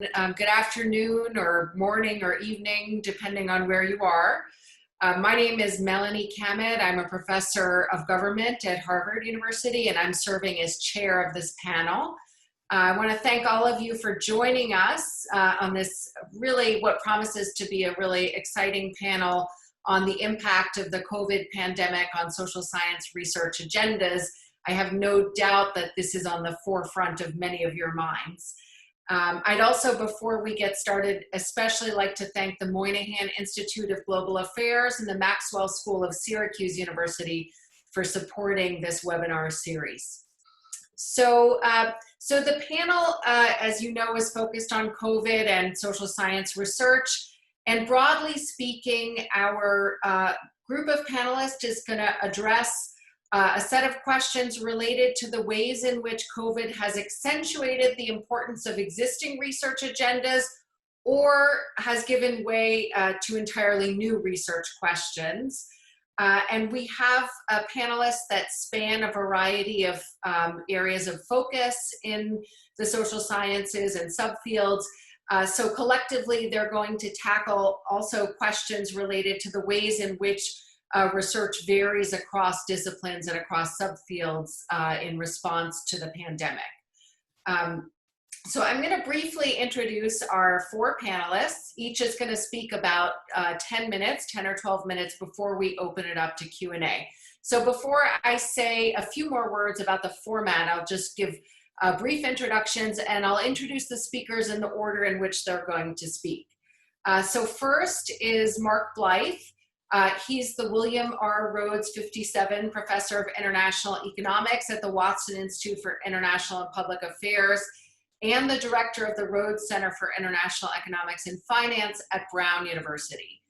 Good afternoon or morning or evening, depending on where you are. My name is Melani Cammett. I'm a professor of government at Harvard University, and I'm serving as chair of this panel. I want to thank all of you for joining us on this really what promises to be a really exciting panel on the impact of the COVID pandemic on social science research agendas. I have no doubt that this is on the forefront of many of your minds. I'd also, before we get started, especially like to thank the Moynihan Institute of Global Affairs and the Maxwell School of Syracuse University for supporting this webinar series. So the panel, as you know, is focused on COVID and social science research. And broadly speaking, our group of panelists is going to address a set of questions related to the ways in which COVID has accentuated the importance of existing research agendas or has given way to entirely new research questions. And we have panelists that span a variety of areas of focus in the social sciences and subfields. So collectively, they're going to tackle also questions related to the ways in which research varies across disciplines and across subfields in response to the pandemic. So I'm going to briefly introduce our four panelists. Each is going to speak about 10 or 12 minutes before we open it up to Q&A. So before I say a few more words about the format, I'll just give brief introductions and I'll introduce the speakers in the order in which they're going to speak. So first is Mark Blyth. He's the William R. Rhodes 57 Professor of International Economics at the Watson Institute for International and Public Affairs and the Director of the Rhodes Center for International Economics and Finance at Brown University.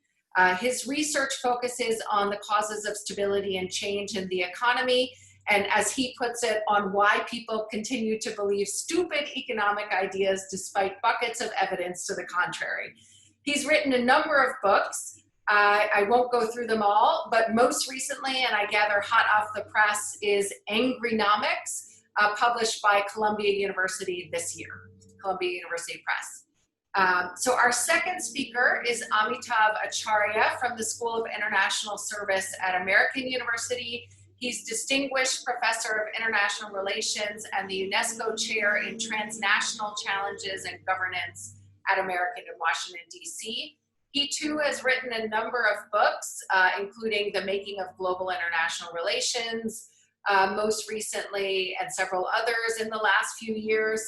His research focuses on the causes of stability and change in the economy, and as he puts it, on why people continue to believe stupid economic ideas despite buckets of evidence to the contrary. He's written a number of books. I won't go through them all, but most recently, and I gather hot off the press, is Angrynomics, published by Columbia University this year, Columbia University Press. So our second speaker is Amitav Acharya from the School of International Service at American University. He's Distinguished Professor of International Relations and the UNESCO Chair in Transnational Challenges and Governance at American in Washington, D.C. He too has written a number of books, including The Making of Global International Relations, most recently, and several others in the last few years.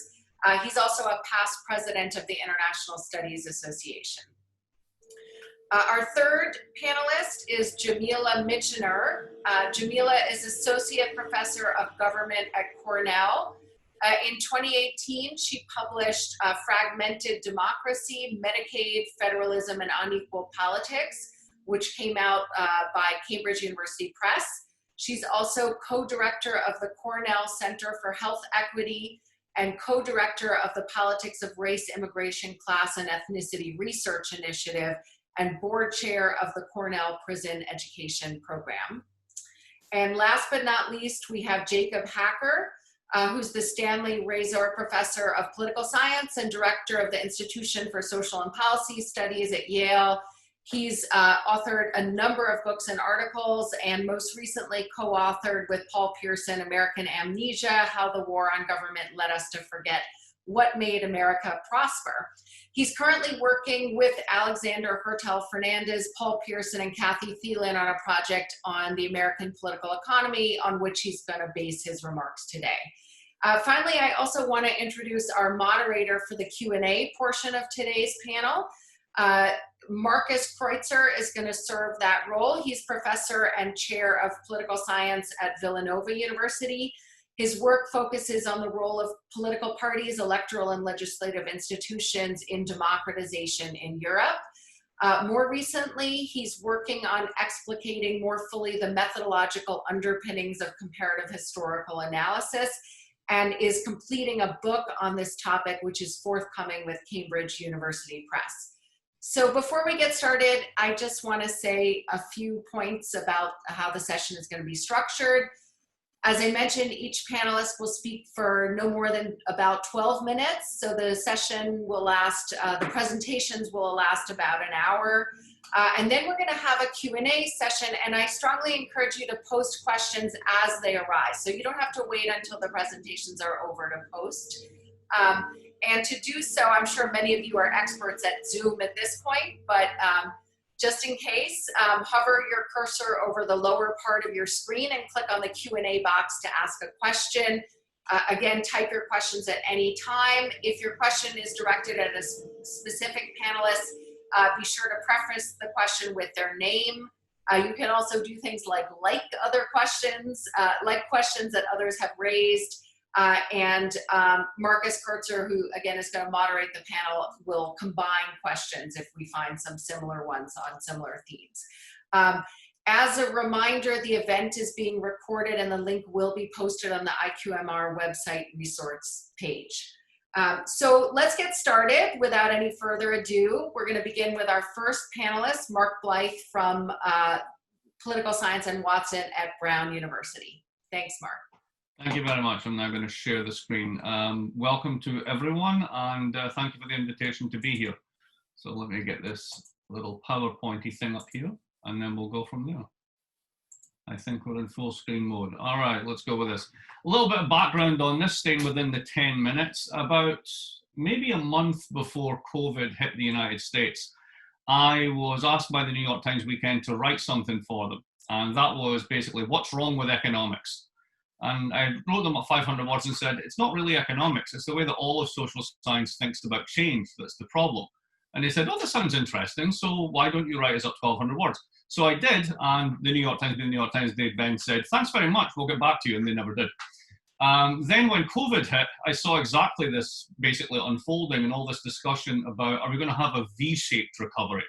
He's also a past president of the International Studies Association. Our third panelist is Jamila Michener. Jamila is Associate Professor of Government at Cornell. In 2018, she published Fragmented Democracy, Medicaid, Federalism, and Unequal Politics, which came out by Cambridge University Press. She's also co-director of the Cornell Center for Health Equity and co-director of the Politics of Race, Immigration, Class, and Ethnicity Research Initiative and board chair of the Cornell Prison Education Program. And last but not least, we have Jacob Hacker, who's the Stanley Razor Professor of Political Science and Director of the Institution for Social and Policy Studies at Yale. He's authored a number of books and articles, and most recently co-authored with Paul Pierson, American Amnesia, How the War on Government Led Us to Forget What Made America Prosper. He's currently working with Alexander Hertel Fernandez, Paul Pierson, and Kathy Thielen on a project on the American political economy on which he's going to base his remarks today. Finally, I also want to introduce our moderator for the Q&A portion of today's panel. Markus Kreuzer is going to serve that role. He's professor and chair of political science at Villanova University. His work focuses on the role of political parties, electoral and legislative institutions in democratization in Europe. More recently, he's working on explicating more fully the methodological underpinnings of comparative historical analysis and is completing a book on this topic, which is forthcoming with Cambridge University Press. So before we get started, I just want to say a few points about how the session is going to be structured. As I mentioned, each panelist will speak for no more than about 12 minutes. So the session will last, the presentations will last about an hour. And then we're gonna have a Q&A session, and I strongly encourage you to post questions as they arise. So you don't have to wait until the presentations are over to post. And to do so, I'm sure many of you are experts at Zoom at this point, but just in case, hover your cursor over the lower part of your screen and click on the Q&A box to ask a question. Again, type your questions at any time. If your question is directed at a specific panelist, be sure to preface the question with their name. You can also do things like other questions, like questions that others have raised. Markus Kreuzer, who again is going to moderate the panel, will combine questions if we find some similar ones on similar themes. As a reminder, the event is being recorded and the link will be posted on the IQMR website resource page. So let's get started without any further ado. We're going to begin with our first panelist, Mark Blyth from Political Science and Watson at Brown University. Thanks, Mark. Thank you very much. I'm now going to share the screen. Welcome to everyone, and thank you for the invitation to be here. So let me get this little PowerPointy thing up here, and then we'll go from there. I think we're in full screen mode. All right, let's go with this. A little bit of background on this, staying within the 10 minutes. About maybe a month before COVID hit the United States, I was asked by the New York Times Weekend to write something for them. And that was basically, what's wrong with economics? And I wrote them at 500 words and said, it's not really economics. It's the way that all of social science thinks about change that's the problem. And they said, oh, that sounds interesting. So why don't you write us up 1,200 words? So I did. And the New York Times, they then said, thanks very much. We'll get back to you. And they never did. Then when COVID hit, I saw exactly this basically unfolding and all this discussion about, are we going to have a V-shaped recovery?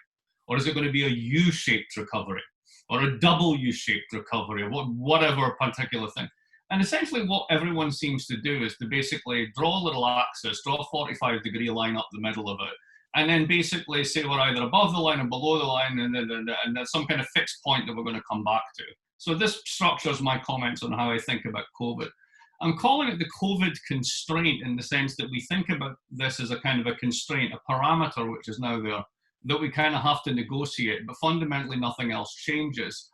Or is it going to be a U-shaped recovery? Or a W-shaped recovery? Or whatever particular thing. And essentially what everyone seems to do is to basically draw a little axis, draw a 45-degree line up the middle of it, and then basically say we're either above the line or below the line, and there's some kind of fixed point that we're going to come back to. So this structures my comments on how I think about COVID. I'm calling it the COVID constraint in the sense that we think about this as a kind of a constraint, a parameter which is now there, that we kind of have to negotiate, but fundamentally nothing else changes.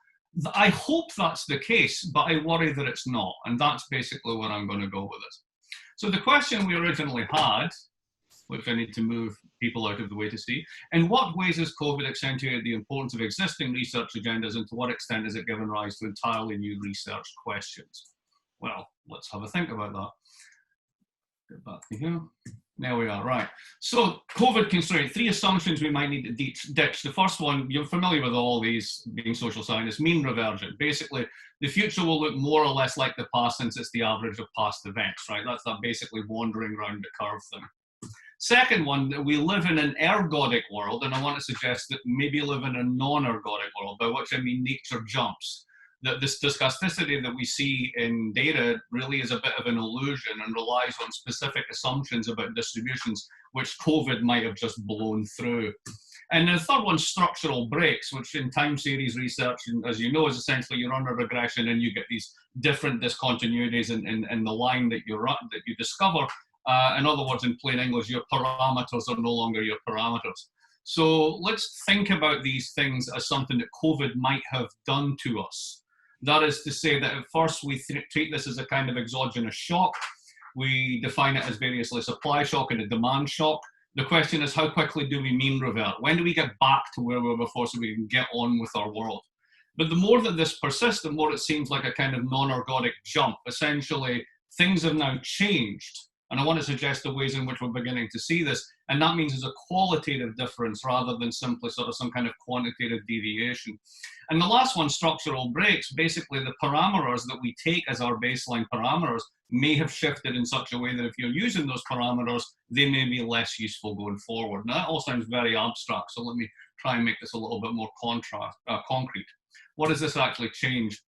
I hope that's the case, but I worry that it's not, and that's basically where I'm going to go with this. So the question we originally had, which I need to move people out of the way to see, in what ways has COVID accentuated the importance of existing research agendas, and to what extent has it given rise to entirely new research questions? Well, let's have a think about that. Get back to here. There we are, right. So COVID constraint, 3 assumptions we might need to ditch. The first one, you're familiar with all these being social scientists, mean reversion. Basically, the future will look more or less like the past since it's the average of past events, right? That's that basically wandering around the curve thing. Second one, that we live in an ergodic world, and I want to suggest that maybe live in a non-ergodic world, by which I mean nature jumps. That this stochasticity that we see in data really is a bit of an illusion and relies on specific assumptions about distributions, which COVID might have just blown through. And the third one, structural breaks, which in time series research, as you know, is essentially you run a regression and you get these different discontinuities in the line that you discover. In other words, in plain English, your parameters are no longer your parameters. So let's think about these things as something that COVID might have done to us. That is to say that at first we treat this as a kind of exogenous shock. We define it as variously supply shock and a demand shock. The question is, how quickly do we mean revert? When do we get back to where we were before so we can get on with our world? But the more that this persists, the more it seems like a kind of non-ergodic jump. Essentially, things have now changed. And I want to suggest the ways in which we're beginning to see this. And that means there's a qualitative difference rather than simply sort of some kind of quantitative deviation. And the last one, structural breaks, basically the parameters that we take as our baseline parameters may have shifted in such a way that if you're using those parameters, they may be less useful going forward. Now that all sounds very abstract, so let me try and make this a little bit more concrete. What does this actually change?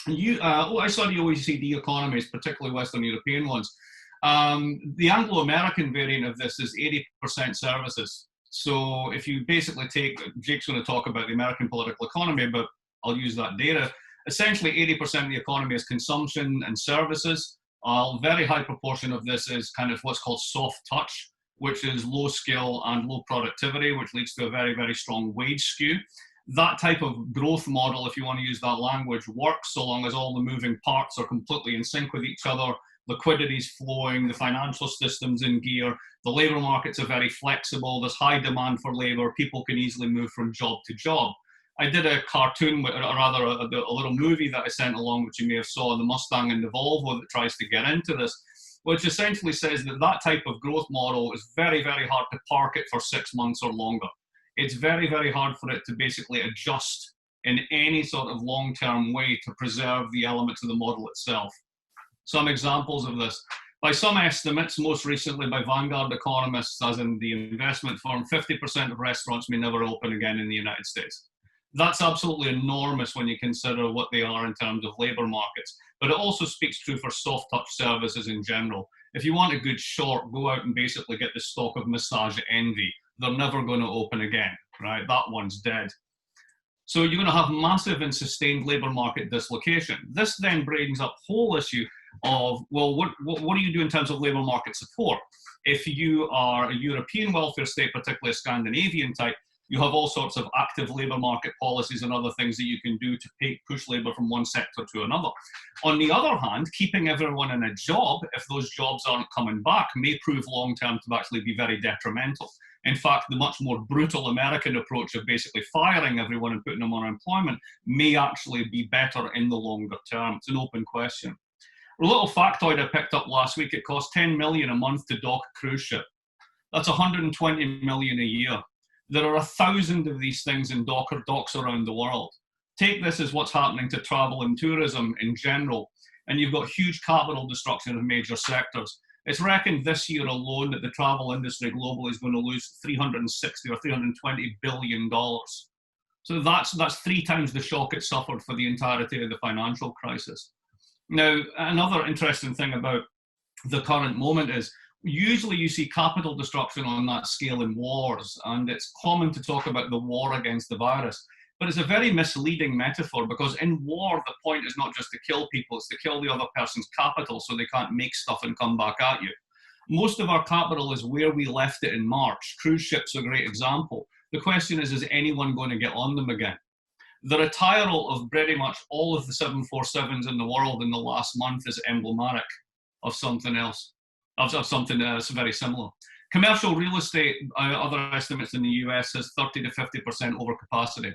I study OECD economies, particularly Western European ones. The Anglo-American variant of this is 80% services. So if you basically take, Jake's going to talk about the American political economy, but I'll use that data. Essentially, 80% of the economy is consumption and services. A very high proportion of this is kind of what's called soft touch, which is low skill and low productivity, which leads to a very, very strong wage skew. That type of growth model, if you want to use that language, works so long as all the moving parts are completely in sync with each other, liquidity is flowing, the financial system's in gear, the labor markets are very flexible, there's high demand for labor, people can easily move from job to job. I did a cartoon, or rather a little movie that I sent along, which you may have saw, The Mustang and the Volvo, that tries to get into this, which essentially says that that type of growth model is very, very hard to park it for 6 months or longer. It's very, very hard for it to basically adjust in any sort of long-term way to preserve the elements of the model itself. Some examples of this. By some estimates, most recently by Vanguard economists, as in the investment firm, 50% of restaurants may never open again in the United States. That's absolutely enormous when you consider what they are in terms of labor markets. But it also speaks true for soft touch services in general. If you want a good short, go out and basically get the stock of Massage Envy. They're never going to open again, right? That one's dead. So you're going to have massive and sustained labor market dislocation. This then brings up whole issue of, well, what do you do in terms of labor market support? If you are a European welfare state, particularly a Scandinavian type, you have all sorts of active labor market policies and other things that you can do to push labor from one sector to another. On the other hand, keeping everyone in a job, if those jobs aren't coming back, may prove long-term to actually be very detrimental. In fact, the much more brutal American approach of basically firing everyone and putting them on unemployment may actually be better in the longer term. It's an open question. A little factoid I picked up last week, it costs $10 million a month to dock a cruise ship. That's $120 million a year. There are 1,000 of these things in docks around the world. Take this as what's happening to travel and tourism in general, and you've got huge capital destruction of major sectors. It's reckoned this year alone that the travel industry globally is going to lose $360 or $320 billion. So that's 3 times the shock it suffered for the entirety of the financial crisis. Now, another interesting thing about the current moment is usually you see capital destruction on that scale in wars, and it's common to talk about the war against the virus. But it's a very misleading metaphor, because in war, the point is not just to kill people, it's to kill the other person's capital so they can't make stuff and come back at you. Most of our capital is where we left it in March. Cruise ships are a great example. The question is anyone going to get on them again? The retiral of pretty much all of the 747s in the world in the last month is emblematic of something else, of something that's very similar. Commercial real estate, other estimates in the US, has 30 to 50% overcapacity.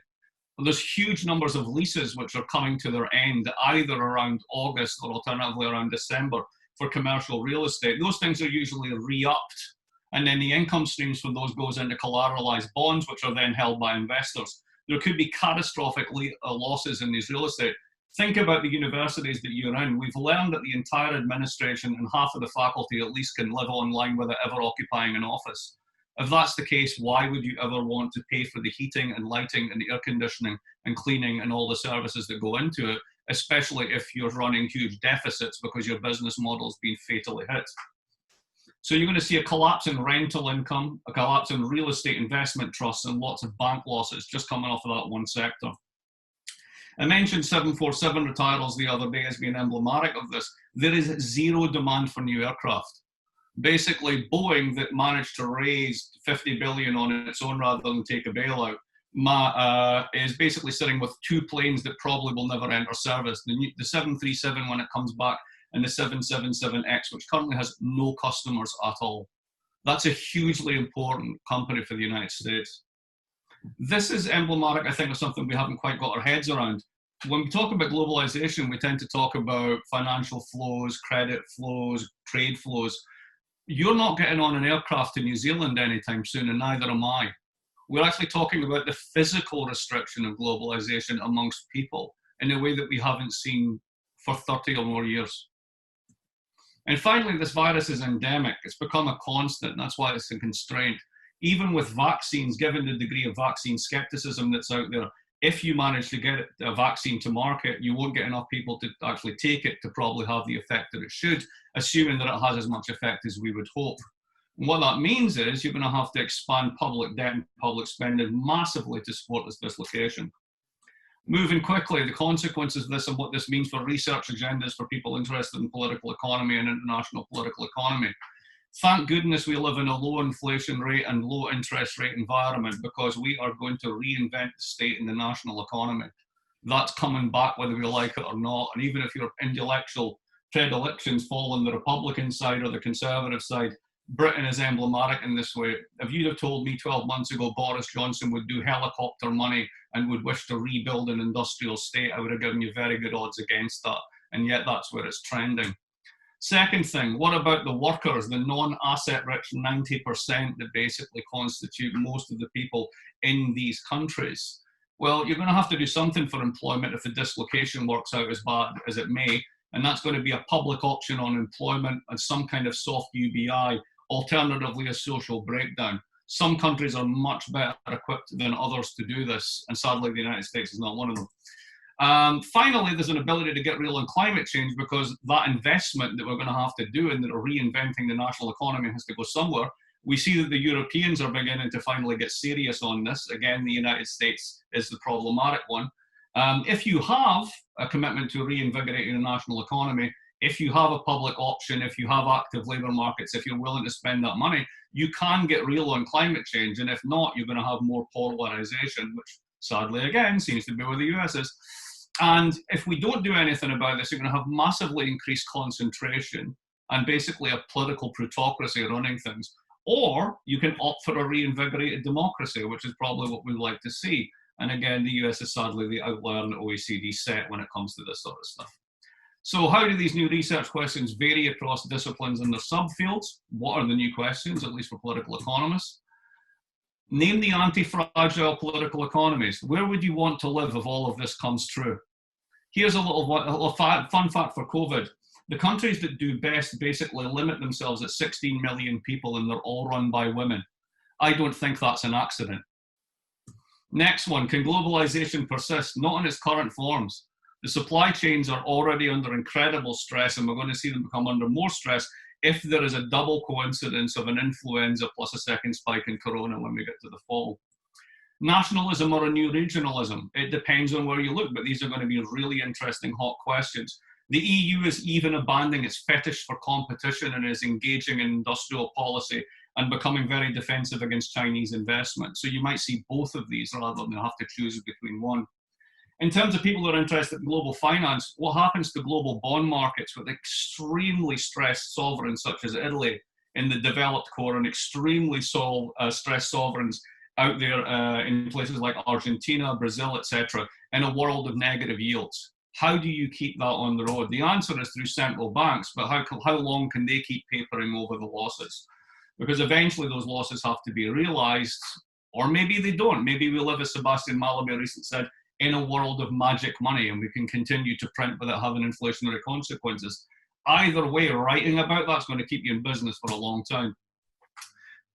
There's huge numbers of leases which are coming to their end, either around August or alternatively around December for commercial real estate. Those things are usually re-upped, and then the income streams from those goes into collateralized bonds, which are then held by investors. There could be catastrophic losses in these real estate. Think about the universities that you're in. We've learned that the entire administration and half of the faculty at least can live online without ever occupying an office. If that's the case, why would you ever want to pay for the heating and lighting and the air conditioning and cleaning and all the services that go into it, especially if you're running huge deficits because your business model has been fatally hit? So you're going to see a collapse in rental income, a collapse in real estate investment trusts, and lots of bank losses just coming off of that one sector. I mentioned 747 retireals the other day as being emblematic of this. There is zero demand for new aircraft. Basically, Boeing, that managed to raise $50 billion on its own rather than take a bailout, is basically sitting with 2 planes that probably will never enter service. The 737 when it comes back, and the 777X, which currently has no customers at all. That's a hugely important company for the United States. This is emblematic, I think, of something we haven't quite got our heads around. When we talk about globalization, we tend to talk about financial flows, credit flows, trade flows. You're not getting on an aircraft to New Zealand anytime soon, and neither am I. We're actually talking about the physical restriction of globalization amongst people in a way that we haven't seen for 30 or more years. And finally, this virus is endemic. It's become a constant, and that's why it's a constraint. Even with vaccines, given the degree of vaccine skepticism that's out there, if you manage to get a vaccine to market, you won't get enough people to actually take it to probably have the effect that it should, assuming that it has as much effect as we would hope. And what that means is you're going to have to expand public debt and public spending massively to support this dislocation. Moving quickly, the consequences of this and what this means for research agendas for people interested in political economy and international political economy. Thank goodness we live in a low inflation rate and low interest rate environment, because we are going to reinvent the state and the national economy. That's coming back whether we like it or not. And even if your intellectual predilections fall on the Republican side or the Conservative side, Britain is emblematic in this way. If you'd have told me 12 months ago Boris Johnson would do helicopter money and would wish to rebuild an industrial state, I would have given you very good odds against that. And yet that's where it's trending. Second thing, what about the workers, the non-asset rich 90% that basically constitute most of the people in these countries? Well, you're going to have to do something for employment if the dislocation works out as bad as it may, and that's going to be a public option on employment and some kind of soft UBI, alternatively a social breakdown. Some countries are much better equipped than others to do this, and sadly the United States is not one of them. Finally, there's an ability to get real on climate change, because that investment that we're going to have to do in the reinventing the national economy has to go somewhere. We see that the Europeans are beginning to finally get serious on this. Again, the United States is the problematic one. If you have a commitment to reinvigorating the national economy, if you have a public option, if you have active labour markets, if you're willing to spend that money, you can get real on climate change. And if not, you're going to have more polarisation, which sadly, again, seems to be where the US is. And if we don't do anything about this, you're going to have massively increased concentration and basically a political plutocracy running things. Or you can opt for a reinvigorated democracy, which is probably what we'd like to see. And again, the US is sadly the outlier in the OECD set when it comes to this sort of stuff. So how do these new research questions vary across disciplines and their subfields? What are the new questions, at least for political economists? Name the anti-fragile political economies. Where would you want to live if all of this comes true? Here's a little fun fact for COVID. The countries that do best basically limit themselves at 16 million people, and they're all run by women. I don't think that's an accident. Next one, can globalization persist? Not in its current forms. The supply chains are already under incredible stress, and we're going to see them become under more stress if there is a double coincidence of an influenza plus a second spike in corona when we get to the fall. Nationalism or a new regionalism? It depends on where you look, but these are going to be really interesting hot questions. The EU is even abandoning its fetish for competition and is engaging in industrial policy and becoming very defensive against Chinese investment. So you might see both of these rather than have to choose between one. In terms of people who are interested in global finance, what happens to global bond markets with extremely stressed sovereigns such as Italy in the developed core and extremely stressed sovereigns out there in places like Argentina, Brazil, etc., in a world of negative yields? How do you keep that on the road? The answer is through central banks, but how long can they keep papering over the losses? Because eventually those losses have to be realized, or maybe they don't. Maybe we live, as Sebastian Mallaby recently said, in a world of magic money, and we can continue to print without having inflationary consequences. Either way, writing about that's going to keep you in business for a long time.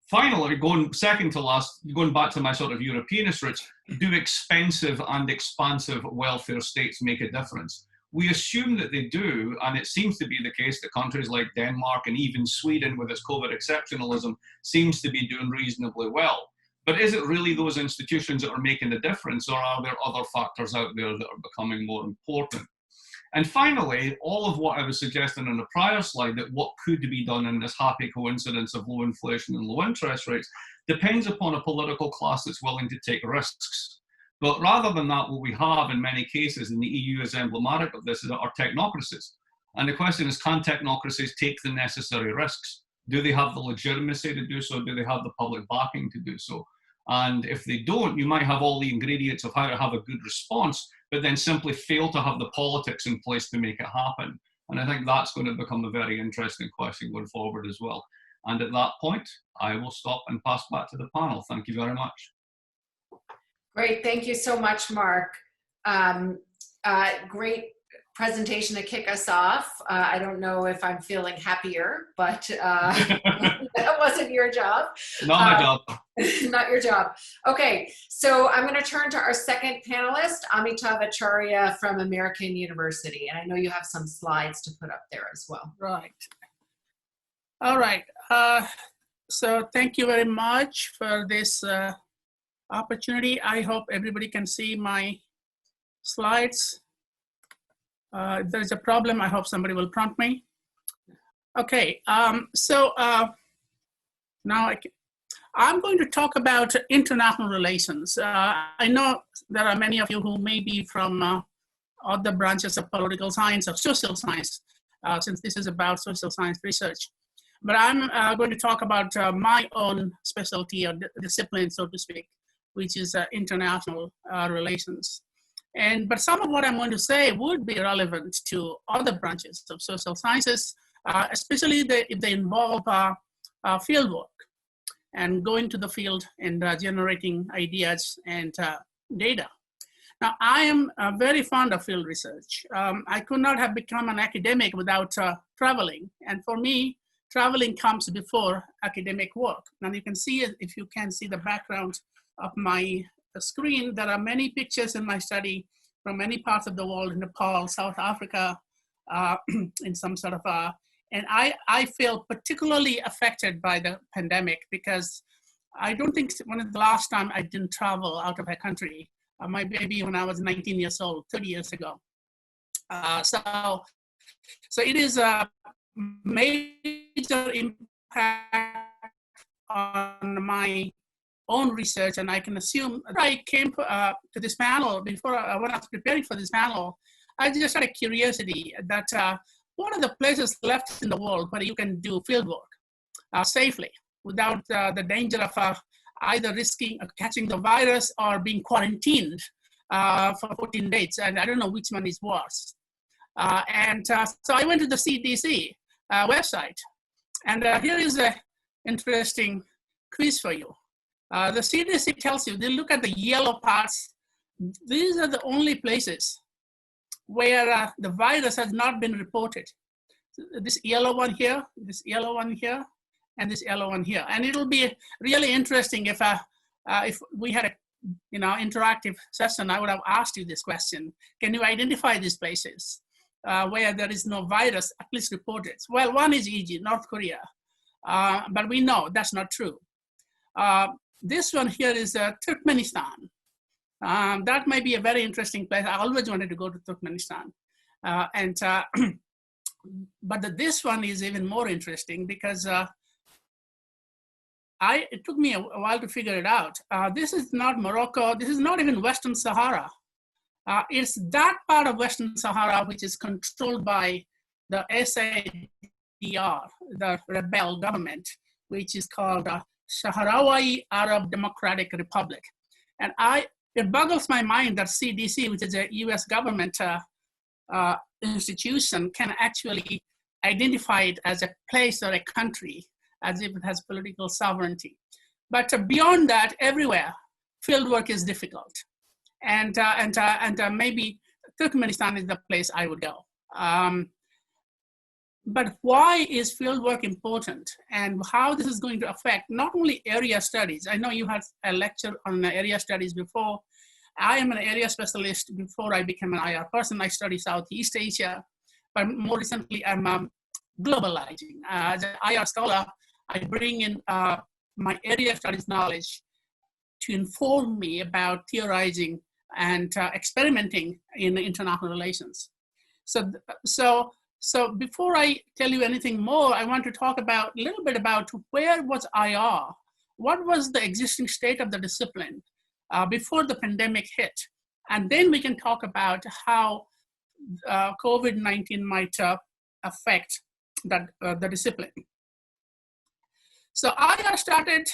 Finally, going second to last, going back to my sort of Europeanist roots, do expensive and expansive welfare states make a difference? We assume that they do, and it seems to be the case that countries like Denmark and even Sweden, with its COVID exceptionalism, seems to be doing reasonably well. But is it really those institutions that are making the difference, or are there other factors out there that are becoming more important? And finally, all of what I was suggesting in the prior slide, that what could be done in this happy coincidence of low inflation and low interest rates, depends upon a political class that's willing to take risks. But rather than that, what we have in many cases, and the EU is emblematic of this, are technocracies. And the question is, can technocracies take the necessary risks? Do they have the legitimacy to do so? Do they have the public backing to do so? And if they don't, you might have all the ingredients of how to have a good response, but then simply fail to have the politics in place to make it happen. And I think that's going to become a very interesting question going forward as well. And at that point, I will stop and pass back to the panel. Thank you very much. Great, thank you so much, Mark. Great presentation to kick us off. I don't know if I'm feeling happier, but that wasn't your job. Not my job. Not your job. Okay, so I'm going to turn to our second panelist, Amitav Acharya from American University. And I know you have some slides to put up there as well. Right. All right. So thank you very much for this opportunity. I hope everybody can see my slides. If there's a problem, I hope somebody will prompt me. Okay, now I'm going to talk about international relations. I know there are many of you who may be from other branches of political science or social science, since this is about social science research. But I'm going to talk about my own specialty or discipline, so to speak, which is international relations. But some of what I'm going to say would be relevant to other branches of social sciences, especially if they involve field work and going to the field and generating ideas and data. Now, I am very fond of field research. I could not have become an academic without traveling. And for me, traveling comes before academic work. Now you can see, if you can see the background of my screen, there are many pictures in my study from many parts of the world, Nepal, South Africa, in some sort of and I feel particularly affected by the pandemic because I don't think when the last time I didn't travel out of a country, maybe when I was 19 years old, 30 years ago. So it is a major impact on my own research, and I can assume that I came to this panel before when I was preparing for this panel, I just had a curiosity that what are the places left in the world where you can do field work safely without the danger of either risking catching the virus or being quarantined for 14 days, and I don't know which one is worse. So I went to the CDC website, and here is an interesting quiz for you. The CDC tells you, they look at the yellow parts. These are the only places where the virus has not been reported. This yellow one here, this yellow one here, and this yellow one here. And it'll be really interesting if we had a interactive session, I would have asked you this question. Can you identify these places where there is no virus, at least reported? Well, one is e.g. North Korea, but we know that's not true. This one here is Turkmenistan. That might be a very interesting place. I always wanted to go to Turkmenistan. But this one is even more interesting because it took me a while to figure it out. This is not Morocco. This is not even Western Sahara. It's that part of Western Sahara which is controlled by the SADR, the rebel government, which is called Sahrawi Arab Democratic Republic. And it boggles my mind that CDC, which is a US government institution, can actually identify it as a place or a country as if it has political sovereignty. But beyond that, everywhere, fieldwork is difficult. And maybe Turkmenistan is the place I would go. But why is fieldwork important and how this is going to affect not only area studies? I know you had a lecture on area studies before. I am an area specialist before I became an IR person. I study Southeast Asia, but more recently I'm globalizing. As an IR scholar, I bring in my area studies knowledge to inform me about theorizing and experimenting in international relations. So before I tell you anything more, I want to talk about a little bit about where was IR? What was the existing state of the discipline before the pandemic hit? And then we can talk about how COVID-19 might affect the discipline. So IR started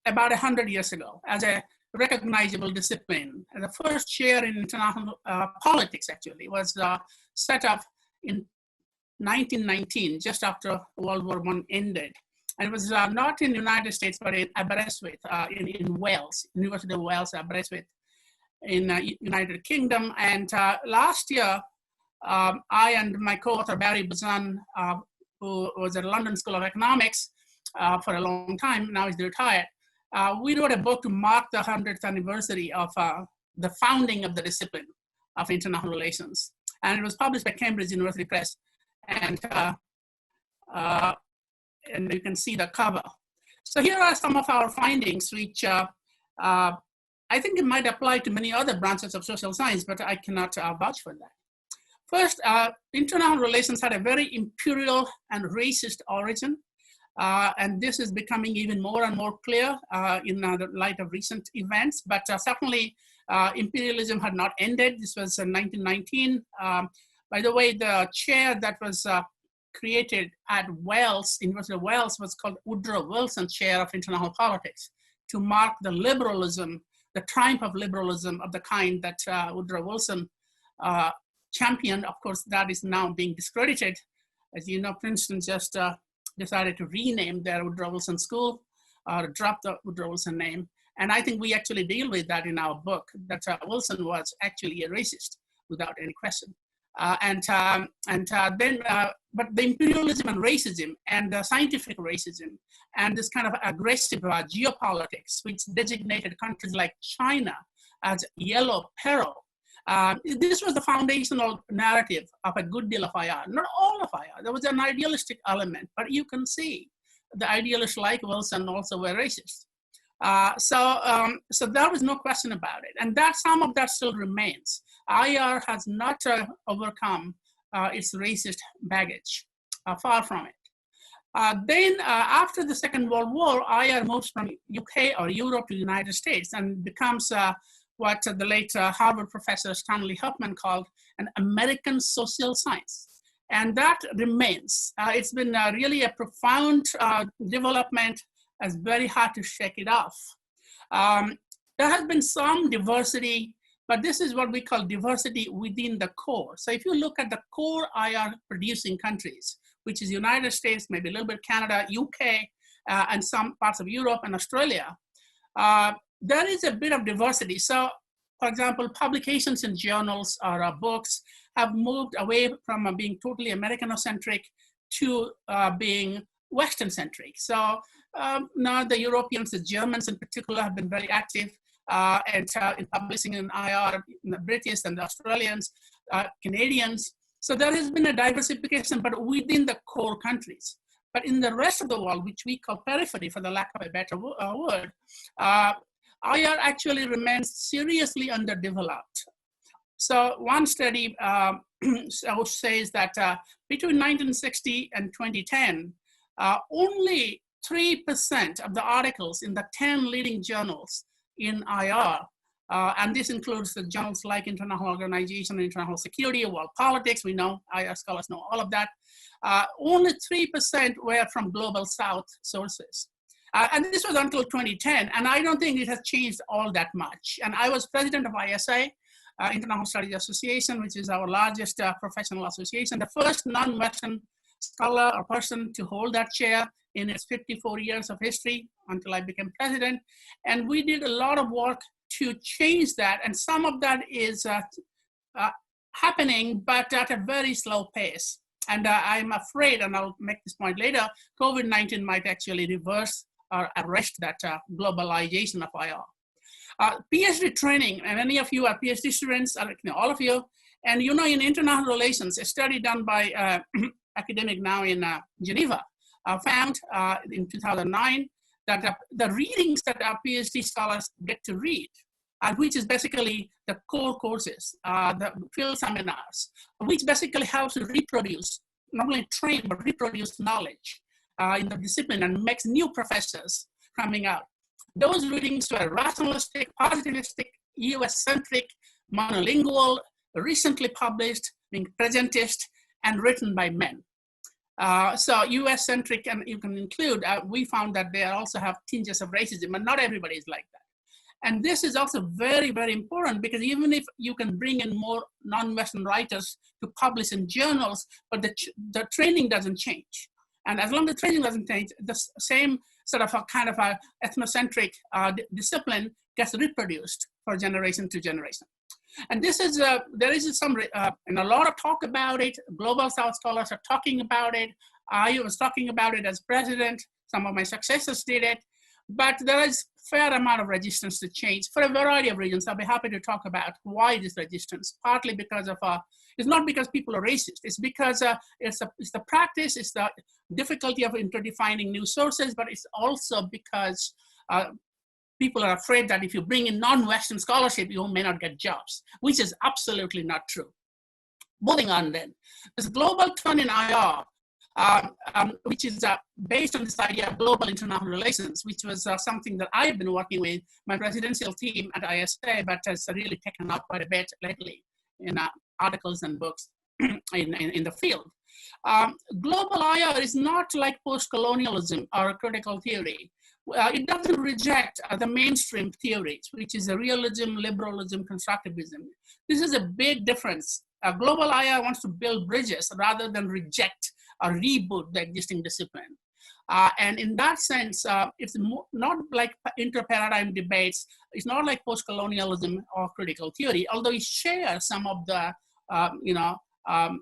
about 100 years ago as a recognizable discipline. And the first chair in international politics actually was set up in 1919, just after World War I ended. And it was not in the United States, but in Aberystwyth, in Wales, University of Wales, Aberystwyth, in United Kingdom. And last year, I and my co-author Barry Bazan, who was at London School of Economics for a long time, now he's retired, we wrote a book to mark the 100th anniversary of the founding of the discipline of international relations. And it was published by Cambridge University Press. And you can see the cover. So here are some of our findings, which I think it might apply to many other branches of social science, but I cannot vouch for that. First, international relations had a very imperial and racist origin. And this is becoming even more and more clear in the light of recent events. But certainly, imperialism had not ended. This was in 1919. By the way, the chair that was created at Wales, University of Wales, was called Woodrow Wilson Chair of International Politics, to mark the liberalism, the triumph of liberalism of the kind that Woodrow Wilson championed. Of course, that is now being discredited. As you know, Princeton just decided to rename their Woodrow Wilson School, or drop the Woodrow Wilson name. And I think we actually deal with that in our book, that Wilson was actually a racist without any question. But the imperialism and racism and the scientific racism and this kind of aggressive geopolitics, which designated countries like China as yellow peril, this was the foundational narrative of a good deal of IR, not all of IR. There was an idealistic element, but you can see the idealists like Wilson also were racist. So there was no question about it. And that some of that still remains. IR has not overcome its racist baggage, far from it. Then after the Second World War, IR moves from UK or Europe to the United States and becomes what the late Harvard professor Stanley Huffman called an American social science. And that remains. It's been really a profound development. It's very hard to shake it off. There has been some diversity, but this is what we call diversity within the core. So if you look at the core IR producing countries, which is United States, maybe a little bit Canada, UK, and some parts of Europe and Australia, there is a bit of diversity. So, for example, publications in journals or books have moved away from being totally Americanocentric to being Western-centric. So now the Europeans, the Germans in particular, have been very active in publishing in IR, the British and the Australians, Canadians. So there has been a diversification, but within the core countries. But in the rest of the world, which we call periphery for the lack of a better word, IR actually remains seriously underdeveloped. So one study says that between 1960 and 2010, only 3% of the articles in the 10 leading journals in IR, and this includes the journals like International Organization, International Security, World Politics, we know, IR scholars know all of that, only 3% were from Global South sources. And this was until 2010, and I don't think it has changed all that much. And I was president of ISA, International Studies Association, which is our largest professional association, the first non-Western scholar or person to hold that chair in its 54 years of history until I became president. And we did a lot of work to change that, and some of that is happening, but at a very slow pace. And I'm afraid, and I'll make this point later, COVID-19 might actually reverse or arrest that globalization of IR. PhD training, and many of you are PhD students, all of you, and you know in international relations, a study done by academic now in Geneva found in 2009 that the readings that our PhD scholars get to read, which is basically the core courses, the field seminars, which basically helps to reproduce, not only train, but reproduce knowledge in the discipline and makes new professors coming out. Those readings were rationalistic, positivistic, US-centric, monolingual, recently published, being presentist, and written by men. So US-centric, and you can include, we found that they also have tinges of racism, but not everybody is like that. And this is also very, very important, because even if you can bring in more non-Western writers to publish in journals, but the training doesn't change. And as long as the training doesn't change, the same sort of a kind of a ethnocentric discipline gets reproduced for generation to generation. And this is, there is some, and a lot of talk about it. Global South scholars are talking about it. I was talking about it as president. Some of my successors did it. But there is a fair amount of resistance to change for a variety of reasons. I'll be happy to talk about why this resistance, partly because of, it's not because people are racist. It's because it's the practice, it's the difficulty of interdefining new sources, but it's also because people are afraid that if you bring in non-Western scholarship, you may not get jobs, which is absolutely not true. Moving on then, this global turn in IR, which is based on this idea of global international relations, which was something that I've been working with my presidential team at ISA, but has really taken up quite a bit lately in articles and books in the field. Global IR is not like post-colonialism or critical theory. It doesn't reject the mainstream theories, which is a realism, liberalism, constructivism. This is a big difference. Global IR wants to build bridges rather than reject or reboot the existing discipline. And in that sense, it's not like inter-paradigm debates. It's not like post-colonialism or critical theory, although it shares some of the,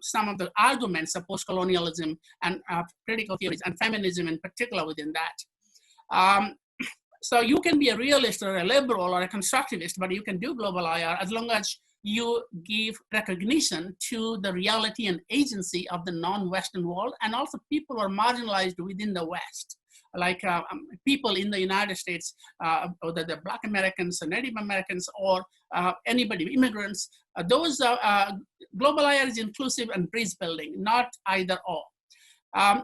some of the arguments of post-colonialism and critical theories and feminism in particular within that. So you can be a realist or a liberal or a constructivist, but you can do global IR as long as you give recognition to the reality and agency of the non-Western world, and also people who are marginalized within the West, like people in the United States, whether they're Black Americans or Native Americans or anybody, immigrants. Those global IR is inclusive and bridge building, not either or.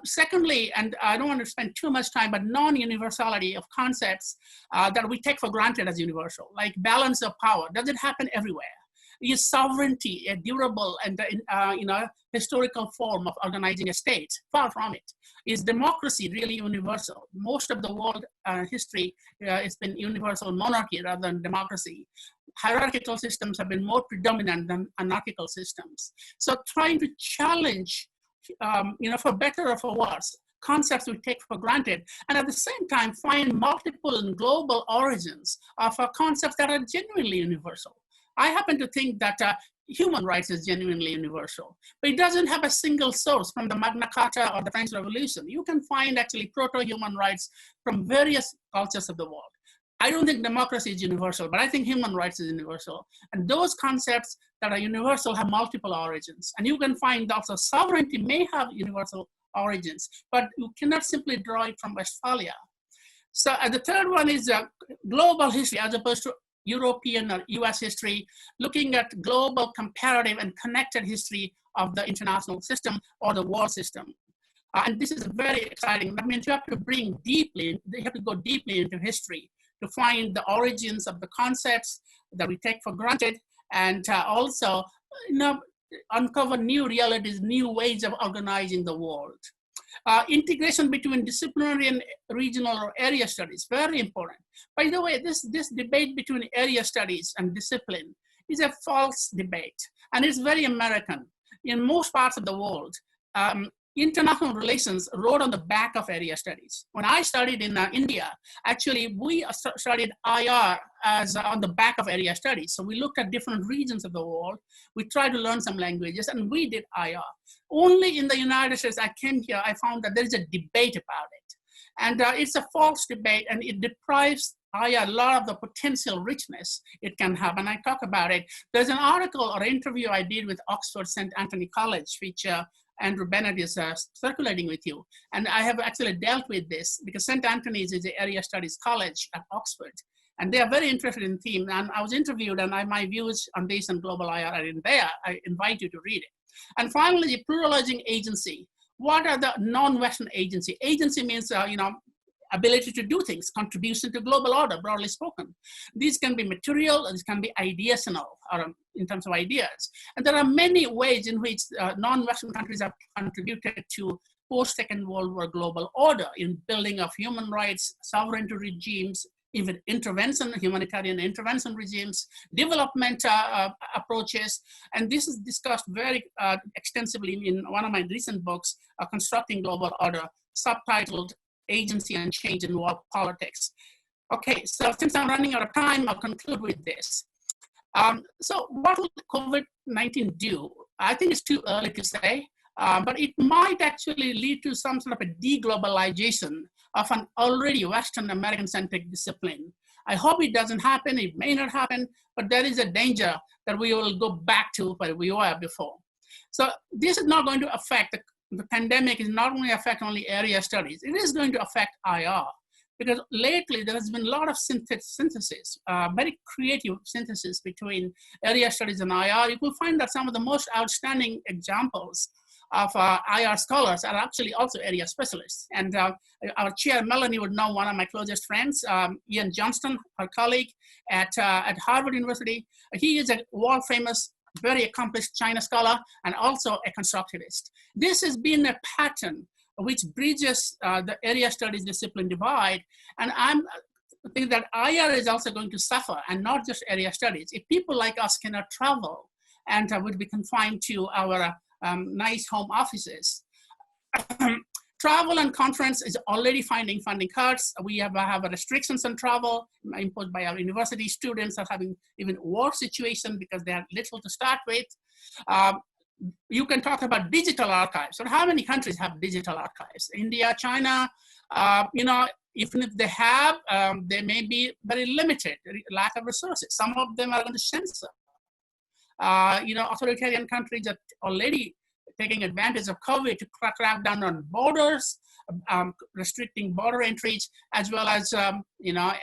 Secondly, and I don't want to spend too much time, but non-universality of concepts that we take for granted as universal, like balance of power. Does it happen everywhere? Is sovereignty a durable and historical form of organizing a state? Far from it. Is democracy really universal? Most of the world history has been universal monarchy rather than democracy. Hierarchical systems have been more predominant than anarchical systems. So trying to challenge, for better or for worse, concepts we take for granted, and at the same time find multiple and global origins of concepts that are genuinely universal. I happen to think that human rights is genuinely universal, but it doesn't have a single source from the Magna Carta or the French Revolution. You can find actually proto-human rights from various cultures of the world. I don't think democracy is universal, but I think human rights is universal. And those concepts that are universal have multiple origins. And you can find also sovereignty may have universal origins, but you cannot simply draw it from Westphalia. So the third one is global history as opposed to European or US history, looking at global comparative and connected history of the international system or the world system. And this is very exciting. That means you have to go deeply into history to find the origins of the concepts that we take for granted, and also uncover new realities, new ways of organizing the world. Integration between disciplinary and regional or area studies, very important. By the way, this debate between area studies and discipline is a false debate, and it's very American. In most parts of the world, international relations rode on the back of area studies. When I studied in India, actually we studied IR as on the back of area studies. So we looked at different regions of the world. We tried to learn some languages, and we did IR. Only in the United States, I came here, I found that there is a debate about it. And it's a false debate, and it deprives IR a lot of the potential richness it can have, and I talk about it. There's an article or interview I did with Oxford St. Anthony College, which Andrew Bennett is circulating with you. And I have actually dealt with this because St. Anthony's is the area studies college at Oxford. And they are very interested in theme. And I was interviewed, and my views on this and global IR are in there. I invite you to read it. And finally, the pluralizing agency. What are the non-Western agency? Agency means, ability to do things, contribution to global order, broadly spoken. These can be material, these can be ideational, or in terms of ideas. And there are many ways in which non-Western countries have contributed to post-Second World War global order in building of human rights, sovereignty regimes, even intervention, humanitarian intervention regimes, development approaches. And this is discussed very extensively in one of my recent books, Constructing Global Order, subtitled Agency and Change in World Politics. Okay, so since I'm running out of time, I'll conclude with this. So what will COVID-19 do? I think it's too early to say, but it might actually lead to some sort of a deglobalization of an already Western American-centric discipline. I hope it doesn't happen, it may not happen, but there is a danger that we will go back to where we were before. So this is not going to affect, the pandemic is not going to affect only area studies, it is going to affect IR. because lately there has been a lot of synthesis, very creative synthesis between area studies and IR. You will find that some of the most outstanding examples of IR scholars are actually also area specialists. And our chair, Melani, would know one of my closest friends, Ian Johnston, her colleague at Harvard University. He is a world-famous, very accomplished China scholar and also a constructivist. This has been a pattern which bridges the area studies discipline divide. And I think that IR is also going to suffer, and not just area studies. If people like us cannot travel and would be confined to our nice home offices. Travel and conference is already finding funding cuts. We have restrictions on travel imposed by our university. Students are having even worse situation because they have little to start with. You can talk about digital archives. So how many countries have digital archives? India, China, even if they have, they may be very limited, lack of resources. Some of them are going to censor. Authoritarian countries are already taking advantage of COVID to crack down on borders, restricting border entries, as well as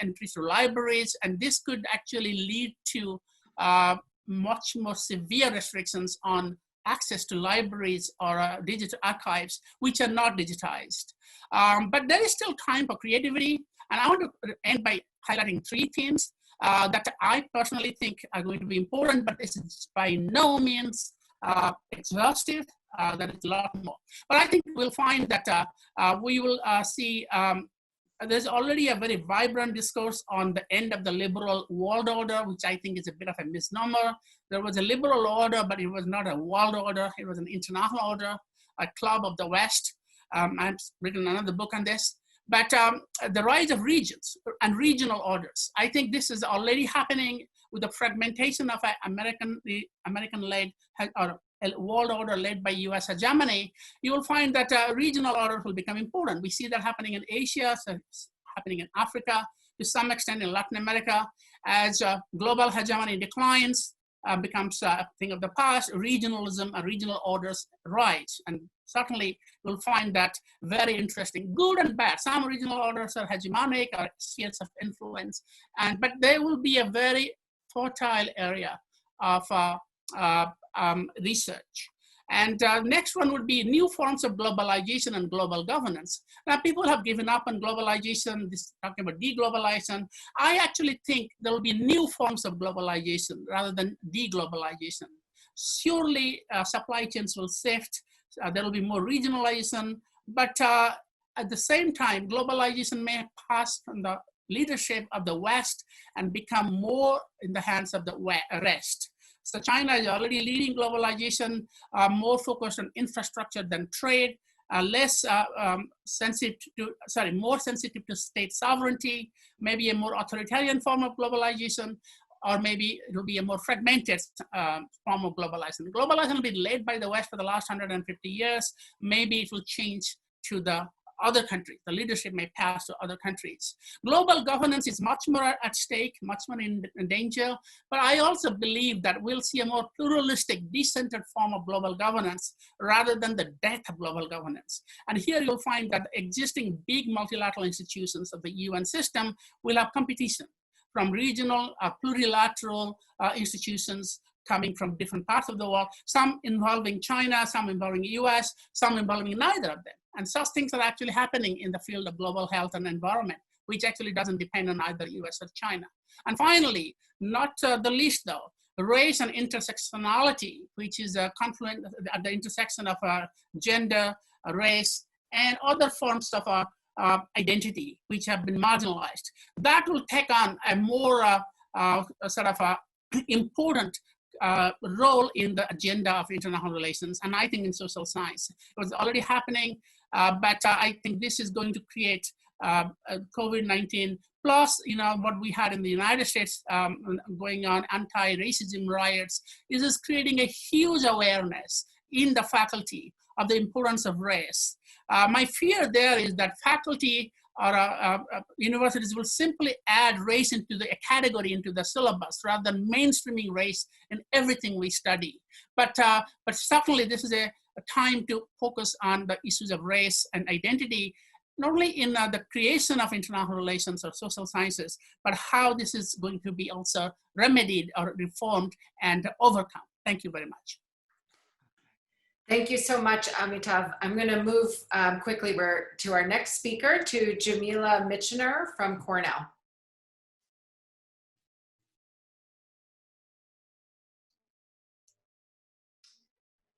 entries to libraries. And this could actually lead to much more severe restrictions on access to libraries or digital archives, which are not digitized. But there is still time for creativity. And I want to end by highlighting 3 themes that I personally think are going to be important, but this is by no means exhaustive. That is a lot more. But I think we'll find that we will see there's already a very vibrant discourse on the end of the liberal world order, which I think is a bit of a misnomer. There was a liberal order, but it was not a world order. It was an international order, a club of the West. I've written another book on this. But the rise of regions and regional orders, I think this is already happening with the fragmentation of the American-led or world order led by US hegemony. You will find that regional orders will become important. We see that happening in Asia, so it's happening in Africa, to some extent in Latin America. As global hegemony declines, becomes a thing of the past, regionalism and regional orders rise. And certainly you'll find that very interesting, good and bad. Some regional orders are hegemonic or spheres of influence, but they will be a very fertile area of research. And next one would be new forms of globalization and global governance. Now, people have given up on globalization, talking about deglobalization. I actually think there will be new forms of globalization rather than deglobalization. Surely supply chains will shift, there will be more regionalization, but at the same time, globalization may pass from the leadership of the West and become more in the hands of the rest. So China is already leading globalization, more focused on infrastructure than trade, more sensitive to state sovereignty, maybe a more authoritarian form of globalization, or maybe it will be a more fragmented form of globalization. Globalization will be led by the West for the last 150 years. Maybe it will change to the other countries. The leadership may pass to other countries. Global governance is much more at stake, much more in danger, but I also believe that we'll see a more pluralistic, decentered form of global governance rather than the death of global governance. And here you'll find that existing big multilateral institutions of the UN system will have competition from regional, plurilateral institutions coming from different parts of the world, some involving China, some involving US, some involving neither of them. And such things are actually happening in the field of global health and environment, which actually doesn't depend on either US or China. And finally, not the least though, race and intersectionality, which is a confluence at the intersection of gender, race, and other forms of identity, which have been marginalized. That will take on a more important role in the agenda of international relations, and I think in social science. It was already happening, but I think this is going to create COVID-19 plus, what we had in the United States going on, anti-racism riots. This is creating a huge awareness in the faculty of the importance of race. My fear there is that faculty or universities will simply add race into the category, into the syllabus, rather than mainstreaming race in everything we study. But certainly this is a time to focus on the issues of race and identity not only in the creation of international relations or social sciences, but how this is going to be also remedied or reformed and overcome. Thank you very much. Thank you so much, Amitav. I'm going to move quickly to our next speaker, to Jamila Michener from Cornell.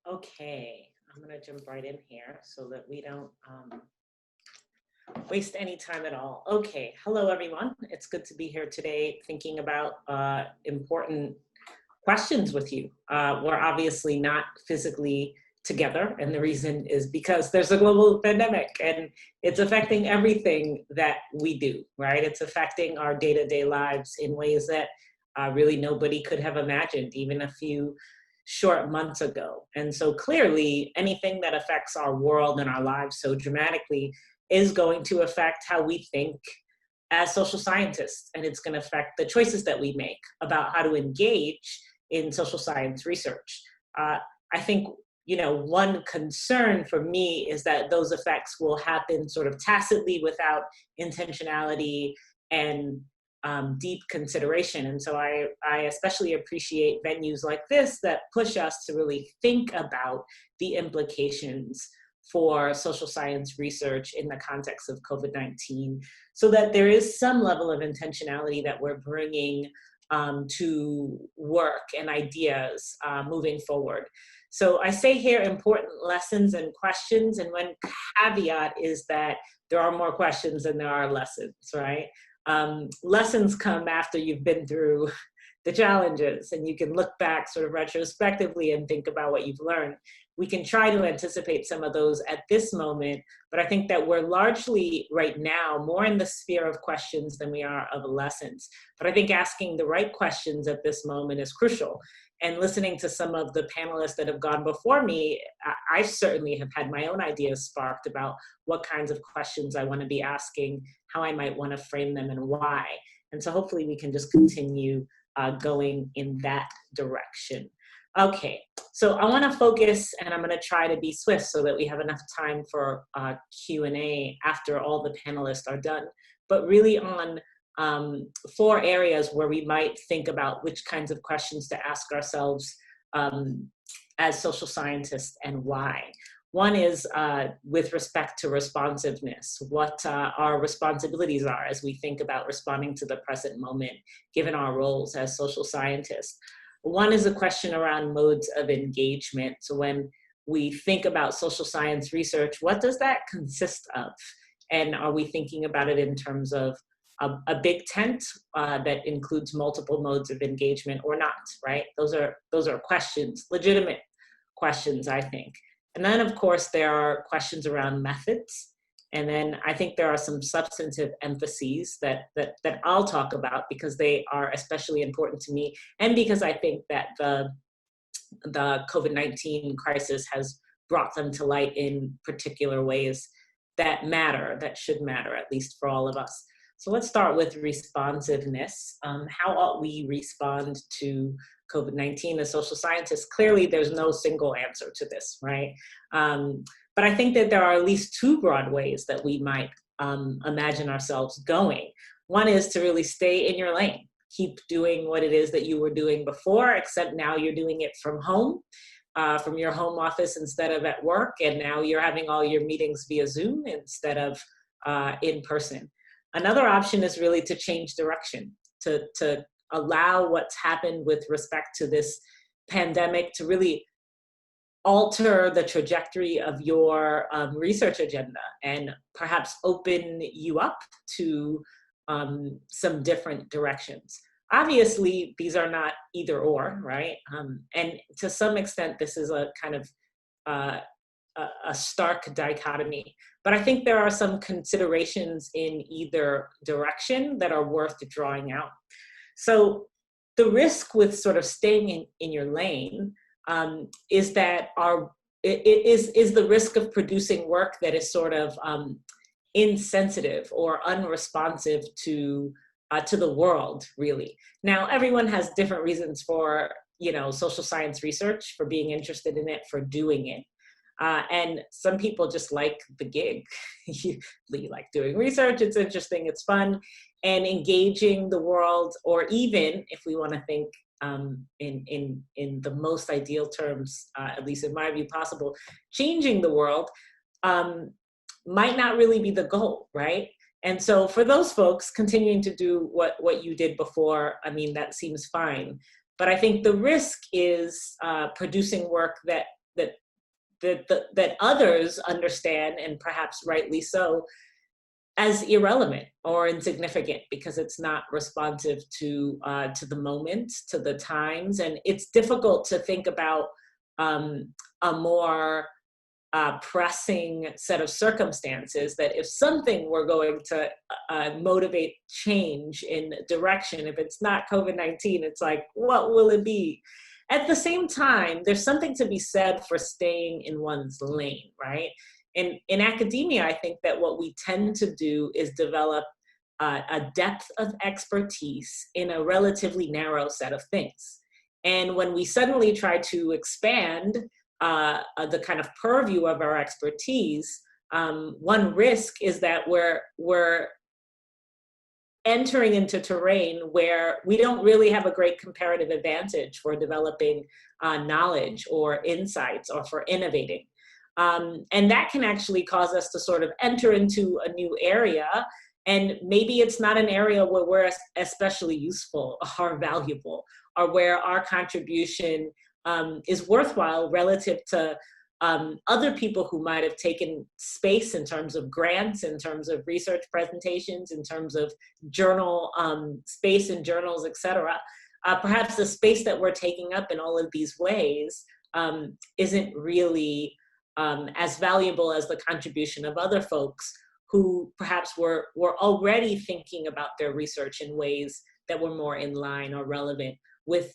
Okay, I'm going to jump right in here so that we don't waste any time at all. Okay, hello everyone. It's good to be here today thinking about important questions with you. We're obviously not physically together, and the reason is because there's a global pandemic and it's affecting everything that we do, right? It's affecting our day-to-day lives in ways that really nobody could have imagined even a few short months ago. And so clearly anything that affects our world and our lives so dramatically is going to affect how we think as social scientists, and it's going to affect the choices that we make about how to engage in social science research. I think, you know, one concern for me is that those effects will happen sort of tacitly without intentionality and deep consideration. And so I especially appreciate venues like this that push us to really think about the implications for social science research in the context of COVID-19, so that there is some level of intentionality that we're bringing to work and ideas moving forward. So I say here important lessons and questions, and one caveat is that there are more questions than there are lessons, right? Lessons come after you've been through the challenges, and you can look back sort of retrospectively and think about what you've learned. We can try to anticipate some of those at this moment, but I think that we're largely right now more in the sphere of questions than we are of lessons. But I think asking the right questions at this moment is crucial. And listening to some of the panelists that have gone before me, I certainly have had my own ideas sparked about what kinds of questions I want to be asking, how I might want to frame them, and why. And so hopefully we can just continue going in that direction. Okay, so I want to focus, and I'm going to try to be swift so that we have enough time for Q&A after all the panelists are done, but really on 4 areas where we might think about which kinds of questions to ask ourselves as social scientists and why. One is with respect to responsiveness, what our responsibilities are as we think about responding to the present moment, given our roles as social scientists. One is a question around modes of engagement. So when we think about social science research, what does that consist of? And are we thinking about it in terms of a big tent that includes multiple modes of engagement or not, right? Those are questions, legitimate questions, I think. And then of course there are questions around methods. And then I think there are some substantive emphases that I'll talk about because they are especially important to me, and because I think that the COVID-19 crisis has brought them to light in particular ways that matter, that should matter, at least for all of us. So let's start with responsiveness. How ought we respond to COVID-19 as social scientists? Clearly, there's no single answer to this, right? But I think that there are at least 2 broad ways that we might imagine ourselves going. One is to really stay in your lane. Keep doing what it is that you were doing before, except now you're doing it from home, from your home office instead of at work, and now you're having all your meetings via Zoom instead of in person. Another option is really to change direction, to allow what's happened with respect to this pandemic to really alter the trajectory of your research agenda and perhaps open you up to some different directions. Obviously, these are not either or, right? And to some extent, this is a kind of a stark dichotomy. But I think there are some considerations in either direction that are worth drawing out. So the risk with sort of staying in your lane is that is the risk of producing work that is sort of insensitive or unresponsive to the world, really. Now, everyone has different reasons for, social science research, for being interested in it, for doing it. And some people just like the gig. You like doing research, it's interesting, it's fun, and engaging the world, or even if we want to think in the most ideal terms, at least in my view possible, changing the world might not really be the goal, right? And so for those folks, continuing to do what you did before, I mean, that seems fine. But I think the risk is producing work that others understand, and perhaps rightly so, as irrelevant or insignificant, because it's not responsive to the moment, to the times, and it's difficult to think about a more pressing set of circumstances, that if something were going to motivate change in direction, if it's not COVID-19, it's like, what will it be? At the same time, there's something to be said for staying in one's lane, right? And in academia, I think that what we tend to do is develop a depth of expertise in a relatively narrow set of things. And when we suddenly try to expand the kind of purview of our expertise, one risk is that we're entering into terrain where we don't really have a great comparative advantage for developing knowledge or insights or for innovating. And that can actually cause us to sort of enter into a new area, and maybe it's not an area where we're especially useful or valuable, or where our contribution is worthwhile relative to other people who might have taken space in terms of grants, in terms of research presentations, in terms of journal space in journals, etc. Perhaps the space that we're taking up in all of these ways isn't really as valuable as the contribution of other folks who perhaps were already thinking about their research in ways that were more in line or relevant with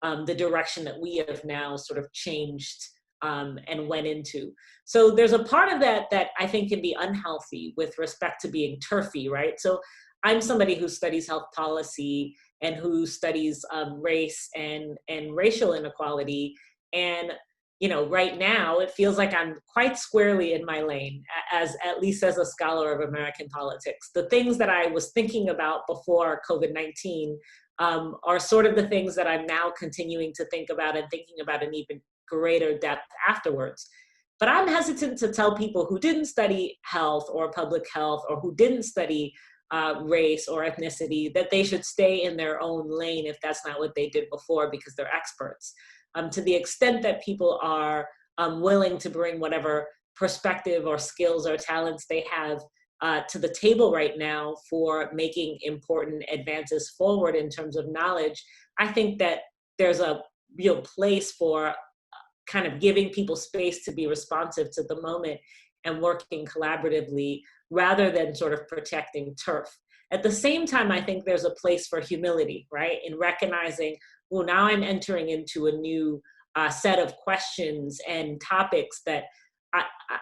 the direction that we have now sort of changed and went into. So there's a part of that that I think can be unhealthy with respect to being turfy, right? So I'm somebody who studies health policy and who studies race and racial inequality. And you know, right now it feels like I'm quite squarely in my lane, at least as a scholar of American politics. The things that I was thinking about before COVID-19 are sort of the things that I'm now continuing to think about and thinking about in even greater depth afterwards. But I'm hesitant to tell people who didn't study health or public health, or who didn't study race or ethnicity, that they should stay in their own lane if that's not what they did before, because they're experts. To the extent that people are willing to bring whatever perspective or skills or talents they have to the table right now for making important advances forward in terms of knowledge, I think that there's a real place for kind of giving people space to be responsive to the moment and working collaboratively rather than sort of protecting turf. At the same time, I think there's a place for humility, right? In recognizing, well, now I'm entering into a new set of questions and topics that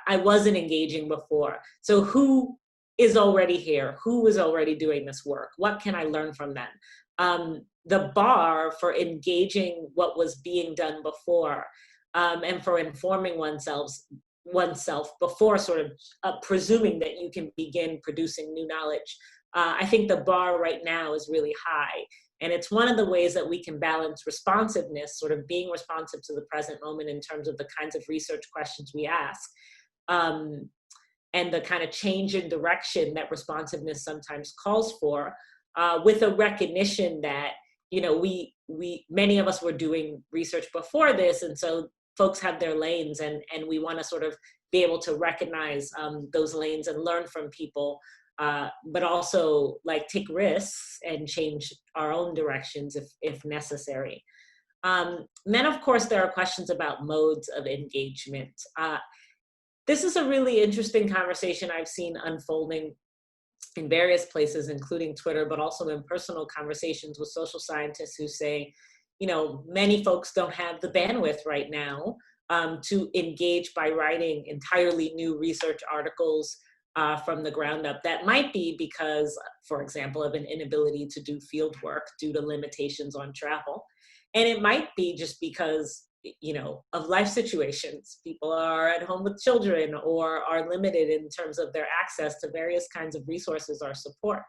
I wasn't engaging before. So who is already here? Who is already doing this work? What can I learn from them? The bar for engaging what was being done before and for informing oneself before sort of presuming that you can begin producing new knowledge. I think the bar right now is really high. And it's one of the ways that we can balance responsiveness, sort of being responsive to the present moment in terms of the kinds of research questions we ask, and the kind of change in direction that responsiveness sometimes calls for, with a recognition that, you know, many of us were doing research before this, and so folks have their lanes, and we want to sort of be able to recognize those lanes and learn from people, but also like take risks and change our own directions if necessary. Then of course there are questions about modes of engagement. This is a really interesting conversation I've seen unfolding in various places, including Twitter, but also in personal conversations with social scientists who say, you know, many folks don't have the bandwidth right now to engage by writing entirely new research articles from the ground up. That might be because, for example, of an inability to do field work due to limitations on travel. And it might be just because of life situations. People are at home with children or are limited in terms of their access to various kinds of resources or support.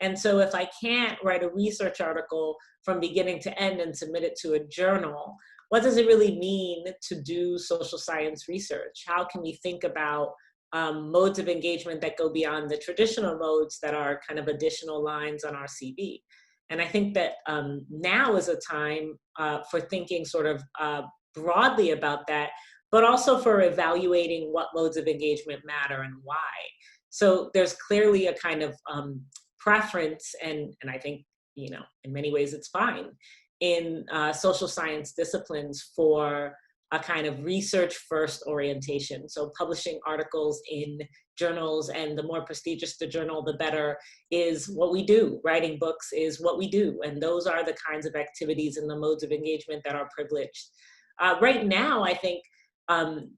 And so if I can't write a research article from beginning to end and submit it to a journal, what does it really mean to do social science research? How can we think about modes of engagement that go beyond the traditional modes that are kind of additional lines on our CV? And I think that now is a time for thinking sort of broadly about that, but also for evaluating what modes of engagement matter and why. So there's clearly a kind of preference, and I think, in many ways it's fine, in social science disciplines for a kind of research-first orientation. So publishing articles in journals, and the more prestigious the journal, the better, is what we do. Writing books is what we do. And those are the kinds of activities and the modes of engagement that are privileged. Right now, I think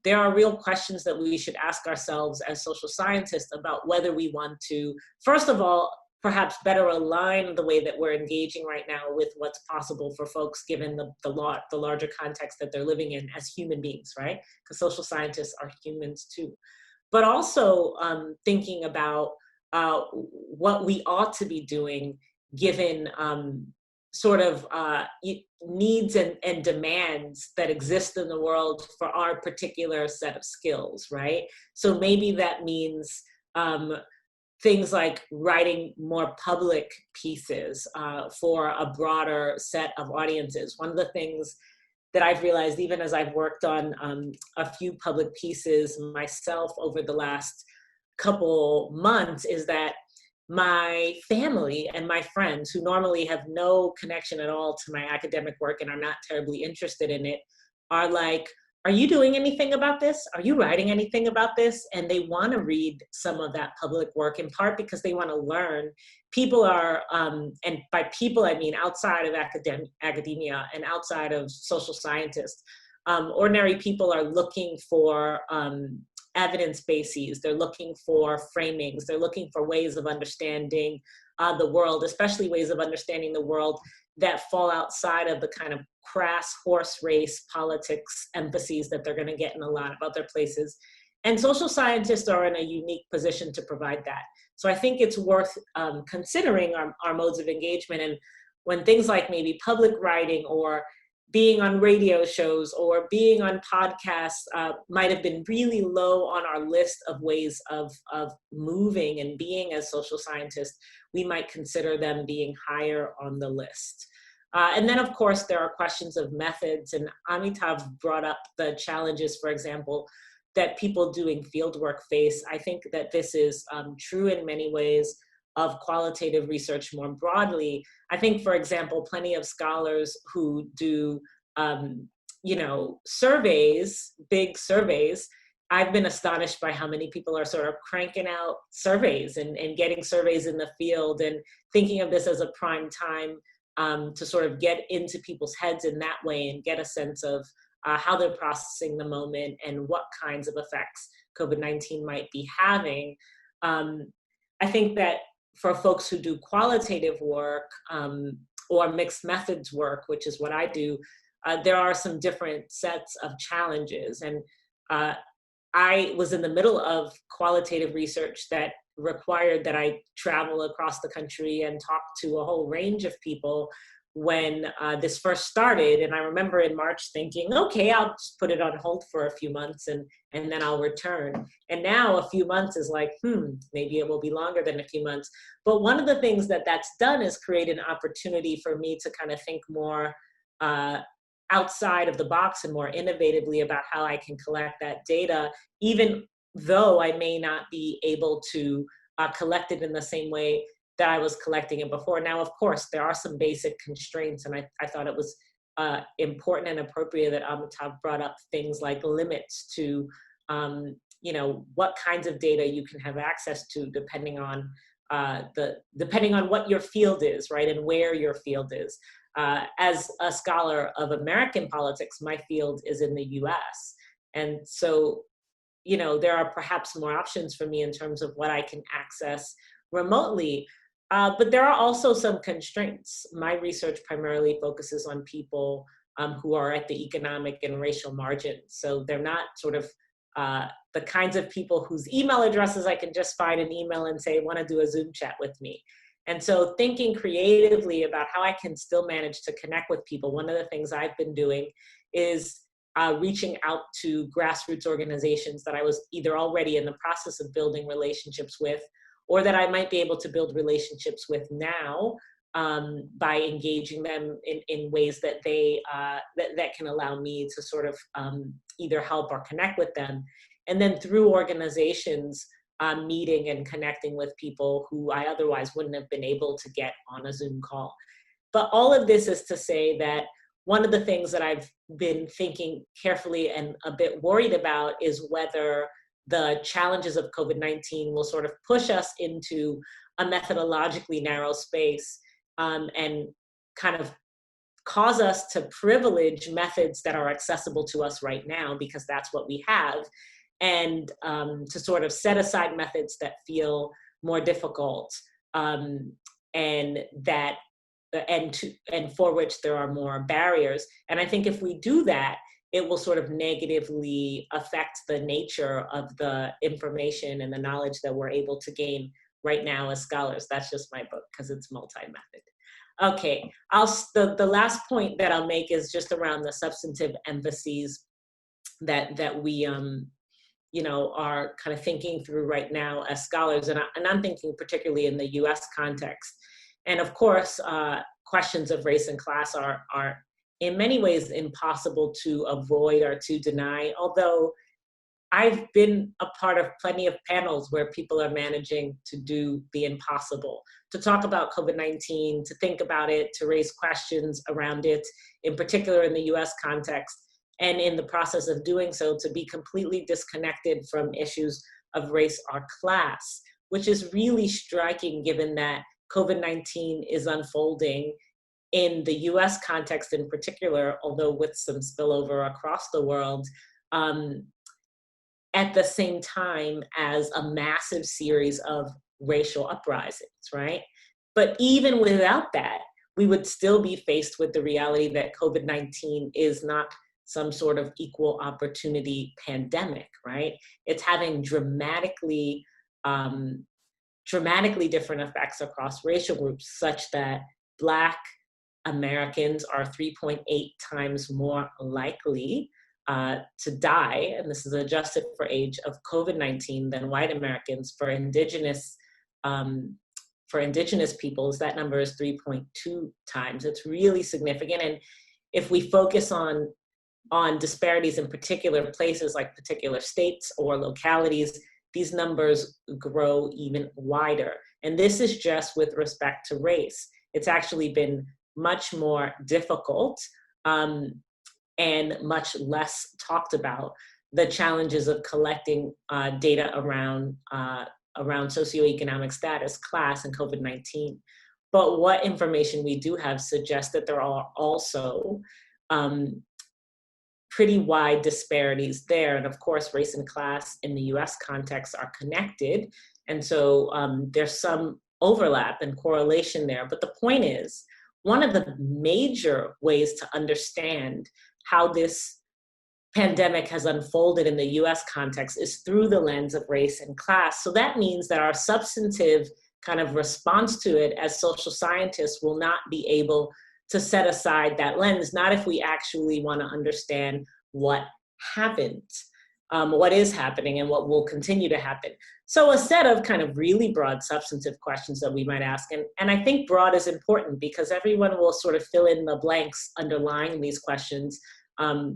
there are real questions that we should ask ourselves as social scientists about whether we want to, first of all, perhaps better align the way that we're engaging right now with what's possible for folks given the larger context that they're living in as human beings, right? Because social scientists are humans too. But also thinking about what we ought to be doing given sort of needs and demands that exist in the world for our particular set of skills, right? So maybe that means things like writing more public pieces for a broader set of audiences. One of the things that I've realized, even as I've worked on a few public pieces myself over the last couple months, is that my family and my friends, who normally have no connection at all to my academic work and are not terribly interested in it, are like, are you doing anything about this? Are you writing anything about this? And they want to read some of that public work, in part because they want to learn. People are, and by people I mean outside of academia and outside of social scientists, ordinary people are looking for evidence bases. They're looking for framings. They're looking for ways of understanding the world, especially ways of understanding the world that fall outside of the kind of crass horse race politics emphases that they're going to get in a lot of other places. And social scientists are in a unique position to provide that. So I think it's worth considering our modes of engagement. And when things like maybe public writing or being on radio shows or being on podcasts might have been really low on our list of ways of moving and being as social scientists, we might consider them being higher on the list. And then, of course, there are questions of methods, and Amitav brought up the challenges, for example, that people doing fieldwork face. I think that this is true in many ways of qualitative research more broadly. I think, for example, plenty of scholars who do, surveys, big surveys, I've been astonished by how many people are sort of cranking out surveys and getting surveys in the field and thinking of this as a prime time to sort of get into people's heads in that way and get a sense of how they're processing the moment and what kinds of effects COVID-19 might be having. I think that for folks who do qualitative work or mixed methods work, which is what I do, there are some different sets of challenges. And I was in the middle of qualitative research that required that I travel across the country and talk to a whole range of people when this first started. And I remember in March thinking, okay, I'll just put it on hold for a few months and then I'll return. And now a few months is like, maybe it will be longer than a few months. But one of the things that that's done is create an opportunity for me to kind of think more outside of the box and more innovatively about how I can collect that data, even though I may not be able to collect it in the same way that I was collecting it before. Now, of course, there are some basic constraints, and I thought it was important and appropriate that Amitav brought up things like limits to, what kinds of data you can have access to depending on what your field is, right, and where your field is. As a scholar of American politics, my field is in the US. And so, there are perhaps more options for me in terms of what I can access remotely. But there are also some constraints. My research primarily focuses on people who are at the economic and racial margins. So they're not sort of the kinds of people whose email addresses I can just find an email and say, want to do a Zoom chat with me. And so thinking creatively about how I can still manage to connect with people, one of the things I've been doing is reaching out to grassroots organizations that I was either already in the process of building relationships with, or that I might be able to build relationships with now by engaging them in ways that they that can allow me to sort of either help or connect with them. And then through organizations, meeting and connecting with people who I otherwise wouldn't have been able to get on a Zoom call. But all of this is to say that one of the things that I've been thinking carefully and a bit worried about is whether the challenges of COVID-19 will sort of push us into a methodologically narrow space and kind of cause us to privilege methods that are accessible to us right now, because that's what we have, and to sort of set aside methods that feel more difficult and for which there are more barriers. And I think if we do that, it will sort of negatively affect the nature of the information and the knowledge that we're able to gain right now as scholars. That's just my book, because it's multi-method. Okay, the last point that I'll make is just around the substantive emphases that we are kind of thinking through right now as scholars, and I'm thinking particularly in the US context. And of course, questions of race and class are in many ways impossible to avoid or to deny, although I've been a part of plenty of panels where people are managing to do the impossible, to talk about COVID-19, to think about it, to raise questions around it, in particular in the US context, and in the process of doing so, to be completely disconnected from issues of race or class, which is really striking given that COVID-19 is unfolding in the US context in particular, although with some spillover across the world, at the same time as a massive series of racial uprisings, right? But even without that, we would still be faced with the reality that COVID-19 is not some sort of equal opportunity pandemic, right? It's having dramatically different effects across racial groups, such that Black Americans are 3.8 times more likely to die, and this is adjusted for age, of COVID-19 than white Americans. For indigenous peoples, that number is 3.2 times. It's really significant. And if we focus on disparities in particular places, like particular states or localities, these numbers grow even wider. And this is just with respect to race. It's actually been much more difficult and much less talked about, the challenges of collecting data around socioeconomic status, class, and COVID-19. But what information we do have suggests that there are also pretty wide disparities there. And of course, race and class in the US context are connected. And so there's some overlap and correlation there. But the point is, one of the major ways to understand how this pandemic has unfolded in the US context is through the lens of race and class. So that means that our substantive kind of response to it as social scientists will not be able to set aside that lens, not if we actually want to understand what happened, what is happening, and what will continue to happen. So a set of kind of really broad substantive questions that we might ask. And I think broad is important because everyone will sort of fill in the blanks underlying these questions,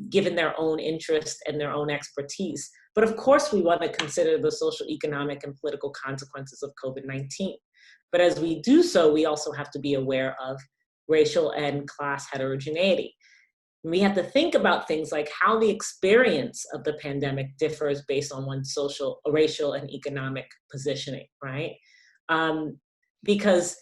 given their own interest and their own expertise. But of course, we want to consider the social, economic, and political consequences of COVID-19. But as we do so, we also have to be aware of racial and class heterogeneity. We have to think about things like how the experience of the pandemic differs based on one's social, racial, and economic positioning, right? Because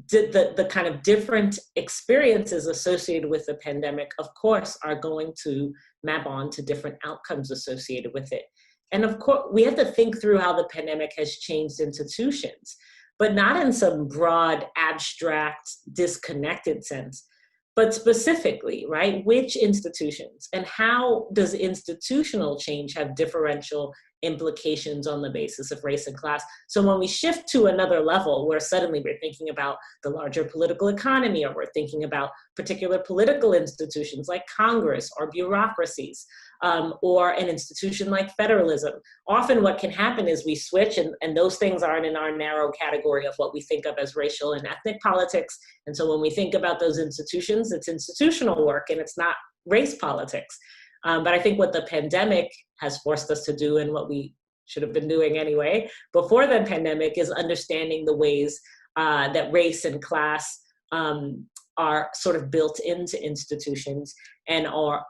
the kind of different experiences associated with the pandemic, of course, are going to map on to different outcomes associated with it. And of course, we have to think through how the pandemic has changed institutions, but not in some broad, abstract, disconnected sense, but specifically, right, which institutions and how does institutional change have differential implications on the basis of race and class? So when we shift to another level where suddenly we're thinking about the larger political economy, or we're thinking about particular political institutions like Congress or bureaucracies, or an institution like federalism, often what can happen is we switch, and those things aren't in our narrow category of what we think of as racial and ethnic politics. And so when we think about those institutions, it's institutional work and it's not race politics. But I think what the pandemic has forced us to do, and what we should have been doing anyway before the pandemic, is understanding the ways that race and class are sort of built into institutions and are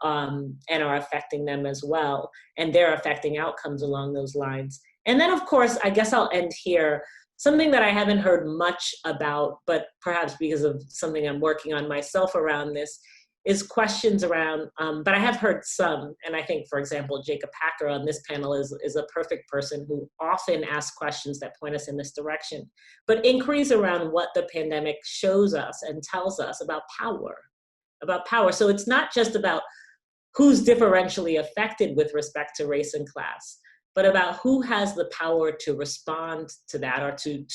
affecting them as well. And they're affecting outcomes along those lines. And then, of course, I guess I'll end here. Something that I haven't heard much about, but perhaps because of something I'm working on myself around this, is questions around, but I have heard some, and I think, for example, Jacob Hacker on this panel is a perfect person who often asks questions that point us in this direction, but inquiries around what the pandemic shows us and tells us about power. So it's not just about who's differentially affected with respect to race and class, but about who has the power to respond to that, or to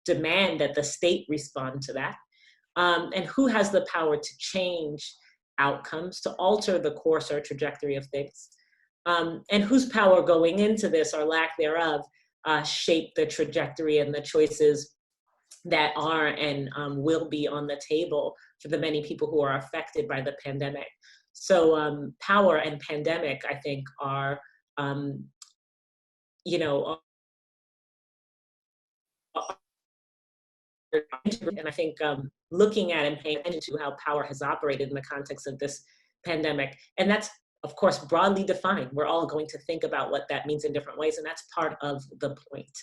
demand that the state respond to that, and who has the power to change outcomes, to alter the course or trajectory of things, and whose power going into this, or lack thereof, shape the trajectory and the choices that are and will be on the table for the many people who are affected by the pandemic. So power and pandemic, I think, are, you know, and I think looking at and paying attention to how power has operated in the context of this pandemic. And that's, of course, broadly defined. We're all going to think about what that means in different ways, and that's part of the point.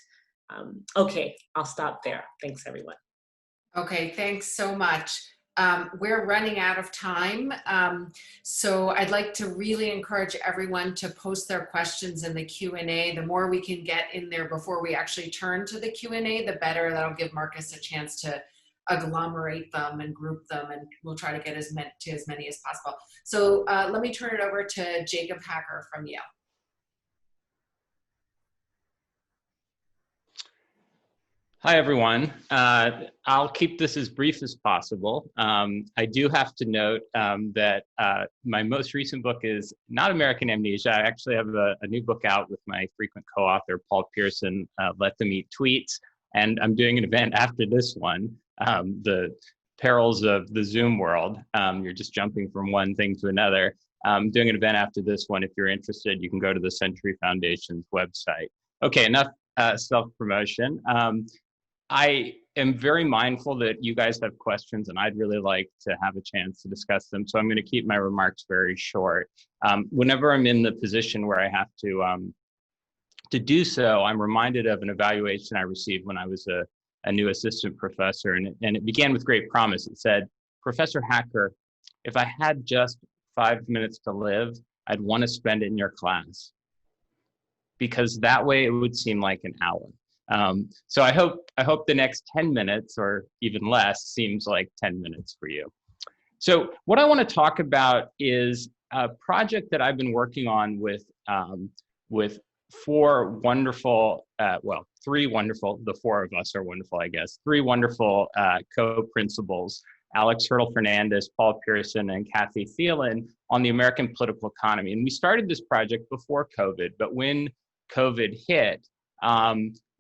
Okay, I'll stop there. Thanks, everyone. Okay, thanks so much. We're running out of time, so I'd like to really encourage everyone to post their questions in the Q&A. The more we can get in there before we actually turn to the Q&A, the better. That'll give Markus a chance to agglomerate them and group them, and we'll try to get as many as possible. So let me turn it over to Jacob Hacker from Yale. Hi, everyone. I'll keep this as brief as possible. I do have to note that my most recent book is not American Amnesia. I actually have a new book out with my frequent co-author, Paul Pearson, Let Them Eat Tweets. And I'm doing an event after this one, The Perils of the Zoom World. You're just jumping from one thing to another. I'm doing an event after this one. If you're interested, you can go to the Century Foundation's website. Okay, enough self-promotion. I am very mindful that you guys have questions, and I'd really like to have a chance to discuss them. So I'm going to keep my remarks very short. Whenever I'm in the position where I have to do so, I'm reminded of an evaluation I received when I was a new assistant professor, and it began with great promise. It said, "Professor Hacker, if I had just 5 minutes to live, I'd want to spend it in your class, because that way it would seem like an hour." So I hope the next 10 minutes or even less seems like 10 minutes for you. So what I want to talk about is a project that I've been working on with four wonderful, three wonderful, the four of us are wonderful, I guess, three wonderful co-principals, Alex Hurtle-Fernandez, Paul Pearson, and Kathy Thielen, on the American political economy. And we started this project before COVID, but when COVID hit,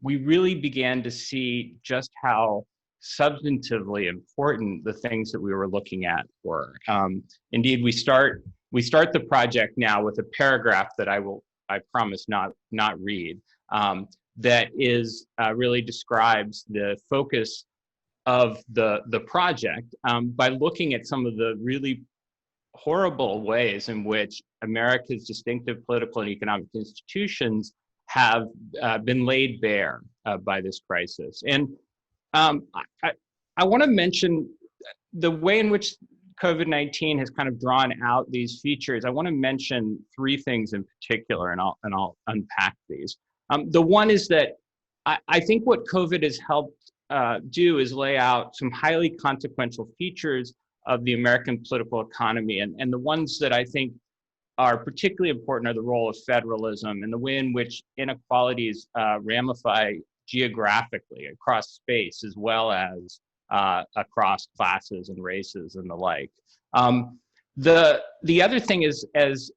we really began to see just how substantively important the things that we were looking at were. Indeed, we start the project now with a paragraph that I promise not read, that is really describes the focus of the project by looking at some of the really horrible ways in which America's distinctive political and economic institutions have been laid bare by this crisis. And I want to mention the way in which COVID-19 has kind of drawn out these features. I want to mention three things in particular, and I'll unpack these. The one is that I think what COVID has helped do is lay out some highly consequential features of the American political economy. And the ones that I think are particularly important are the role of federalism and the way in which inequalities ramify geographically across space, as well as across classes and races and the like. The other thing is, as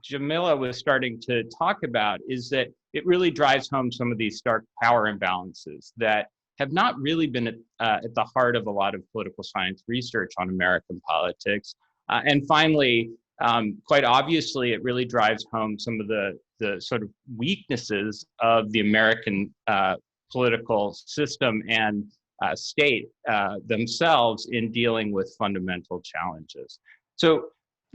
Jamila was starting to talk about, is that it really drives home some of these stark power imbalances that have not really been at the heart of a lot of political science research on American politics. And finally, quite obviously, it really drives home some of the sort of weaknesses of the American political system and state themselves in dealing with fundamental challenges. So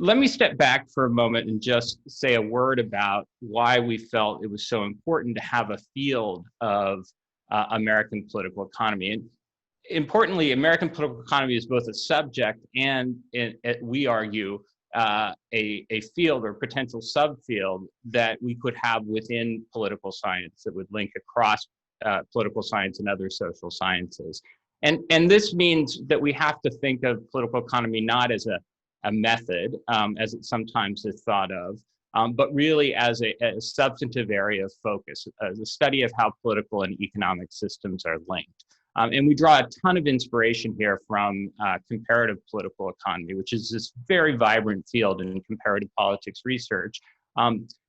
let me step back for a moment and just say a word about why we felt it was so important to have a field of American political economy. And importantly, American political economy is both a subject and, we argue, a field or potential subfield that we could have within political science that would link across political science and other social sciences. And this means that we have to think of political economy not as a method, as it sometimes is thought of, but really as a substantive area of focus, as a study of how political and economic systems are linked. And we draw a ton of inspiration here from comparative political economy, which is this very vibrant field in comparative politics research,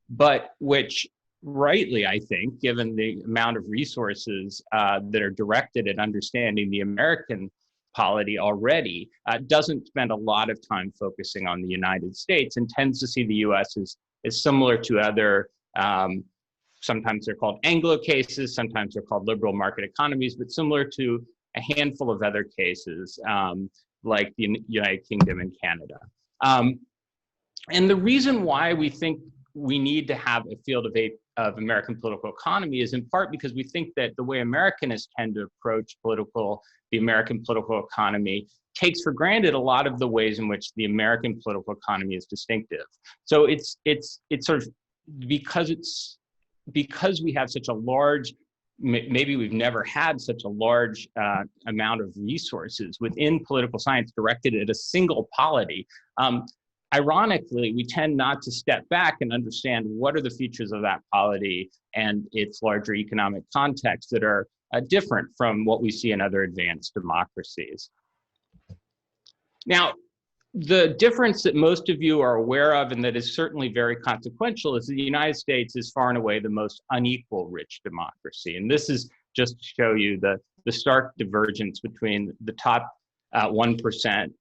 but which rightly, I think, given the amount of resources that are directed at understanding the American polity already, doesn't spend a lot of time focusing on the United States and tends to see the US as similar to other, sometimes they're called Anglo cases, sometimes they're called liberal market economies, but similar to a handful of other cases like the United Kingdom and Canada. And the reason why we think we need to have a field of American political economy is in part because we think that the way Americanists tend to approach the American political economy takes for granted a lot of the ways in which the American political economy is distinctive. So it's sort of because we have such a large, maybe we've never had such a large amount of resources within political science directed at a single polity. Ironically, we tend not to step back and understand what are the features of that polity and its larger economic context that are different from what we see in other advanced democracies. Now, the difference that most of you are aware of, and that is certainly very consequential, is that the United States is far and away the most unequal rich democracy. And this is just to show you the stark divergence between the top 1%,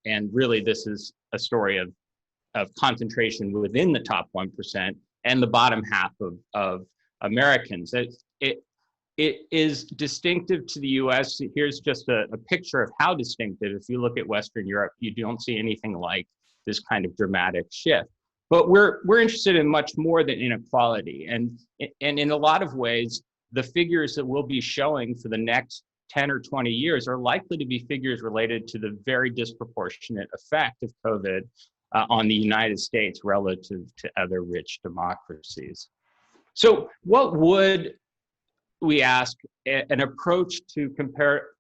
and really this is a story of concentration within the top 1% and the bottom half of Americans. It is distinctive to the US. Here's just a picture of how distinctive. If you look at Western Europe, you don't see anything like this kind of dramatic shift. But we're interested in much more than inequality. And in a lot of ways, the figures that we'll be showing for the next 10 or 20 years are likely to be figures related to the very disproportionate effect of COVID on the United States relative to other rich democracies. So what would, we ask, an approach to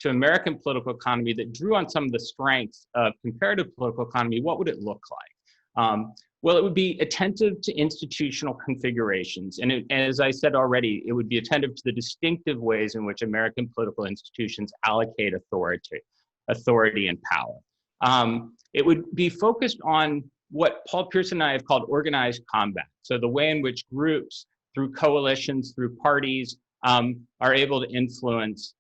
American political economy that drew on some of the strengths of comparative political economy, what would it look like? Well, it would be attentive to institutional configurations. And as I said already, it would be attentive to the distinctive ways in which American political institutions allocate authority and power. It would be focused on what Paul Pearson and I have called organized combat. So the way in which groups, through coalitions, through parties, are able to influence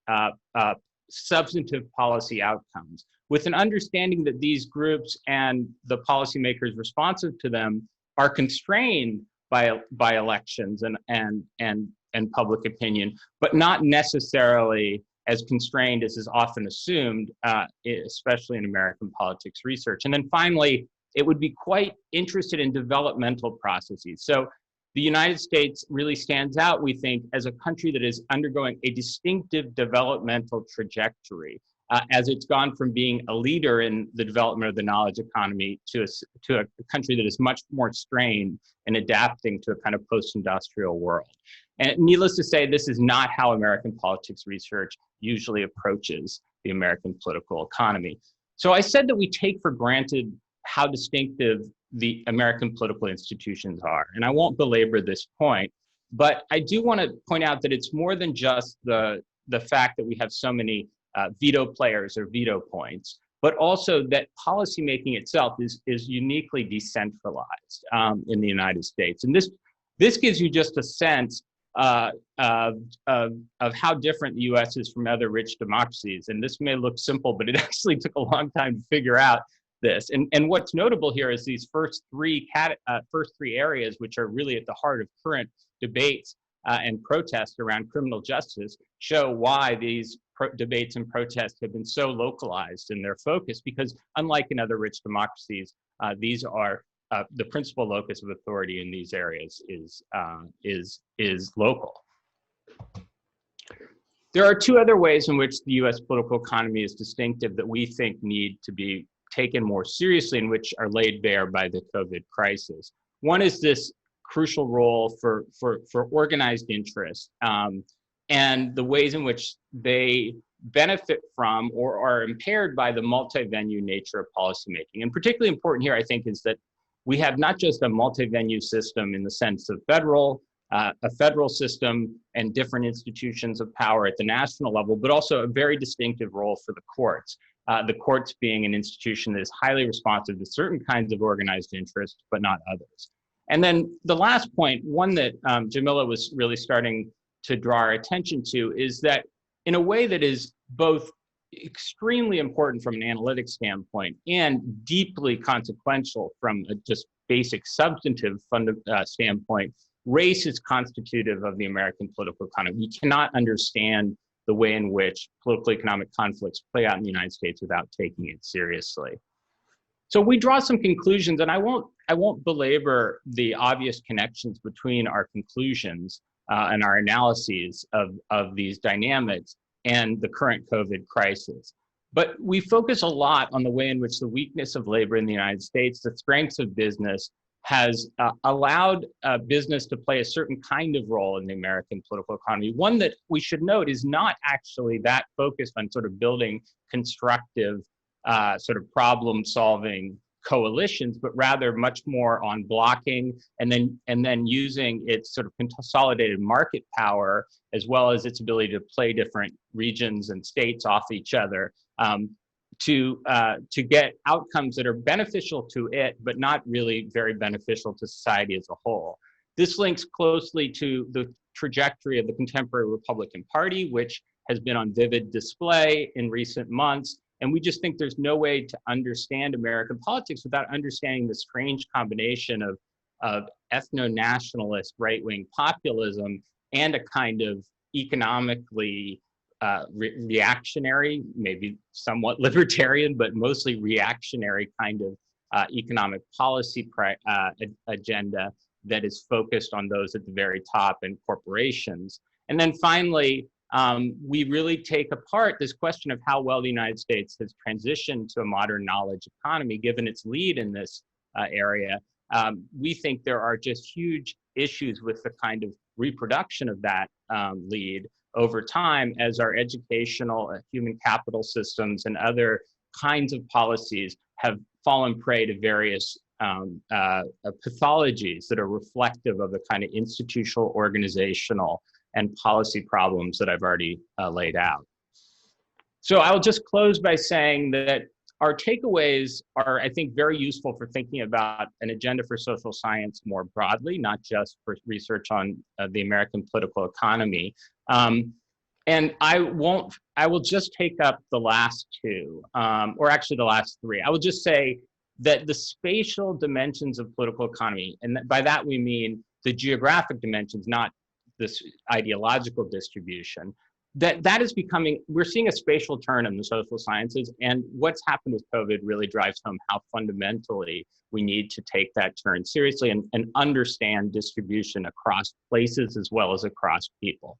substantive policy outcomes, with an understanding that these groups and the policymakers responsive to them are constrained by elections and public opinion, but not necessarily as constrained as is often assumed, especially in American politics research. And then finally, it would be quite interested in developmental processes. So the United States really stands out, we think, as a country that is undergoing a distinctive developmental trajectory as it's gone from being a leader in the development of the knowledge economy to a country that is much more strained in adapting to a kind of post-industrial world. And needless to say, this is not how American politics research usually approaches the American political economy. So I said that we take for granted how distinctive the American political institutions are. And I won't belabor this point, but I do want to point out that it's more than just the fact that we have so many veto players or veto points, but also that policymaking itself is uniquely decentralized in the United States. And this gives you just a sense of how different the US is from other rich democracies. And this may look simple, but it actually took a long time to figure out this. And what's notable here is these first three areas, which are really at the heart of current debates and protests around criminal justice, show why these debates and protests have been so localized in their focus, because unlike in other rich democracies, these are the principal locus of authority in these areas is local. There are two other ways in which the US political economy is distinctive that we think need to be taken more seriously and which are laid bare by the COVID crisis. One is this crucial role for organized interest and the ways in which they benefit from or are impaired by the multi-venue nature of policymaking. And particularly important here, I think, is that we have not just a multi-venue system in the sense of a federal system and different institutions of power at the national level, but also a very distinctive role for the courts. The courts being an institution that is highly responsive to certain kinds of organized interest, but not others. And then the last point, one that Jamila was really starting to draw our attention to, is that in a way that is both extremely important from an analytic standpoint and deeply consequential from a just basic substantive standpoint, race is constitutive of the American political economy. We cannot understand the way in which political economic conflicts play out in the United States without taking it seriously. So we draw some conclusions, and I won't belabor the obvious connections between our conclusions and our analyses of these dynamics and the current COVID crisis. But we focus a lot on the way in which the weakness of labor in the United States, the strengths of business, has allowed business to play a certain kind of role in the American political economy. One that we should note is not actually that focused on sort of building constructive sort of problem-solving coalitions, but rather much more on blocking and then using its sort of consolidated market power, as well as its ability to play different regions and states off each other to get outcomes that are beneficial to it, but not really very beneficial to society as a whole. This links closely to the trajectory of the contemporary Republican Party, which has been on vivid display in recent months. And we just think there's no way to understand American politics without understanding the strange combination of ethno-nationalist right-wing populism and a kind of economically reactionary, maybe somewhat libertarian, but mostly reactionary kind of economic policy agenda that is focused on those at the very top and corporations. And then finally, we really take apart this question of how well the United States has transitioned to a modern knowledge economy, given its lead in this area. We think there are just huge issues with the kind of reproduction of that lead over time as our educational, human capital systems and other kinds of policies have fallen prey to various pathologies that are reflective of the kind of institutional, organizational, and policy problems that I've already laid out. So I'll just close by saying that our takeaways are, I think, very useful for thinking about an agenda for social science more broadly, not just for research on the American political economy. And I will just take up the last two, or actually the last three. I will just say that the spatial dimensions of political economy, and by that we mean the geographic dimensions, not this ideological distribution, that is becoming, we're seeing a spatial turn in the social sciences, and what's happened with COVID really drives home how fundamentally we need to take that turn seriously and understand distribution across places as well as across people.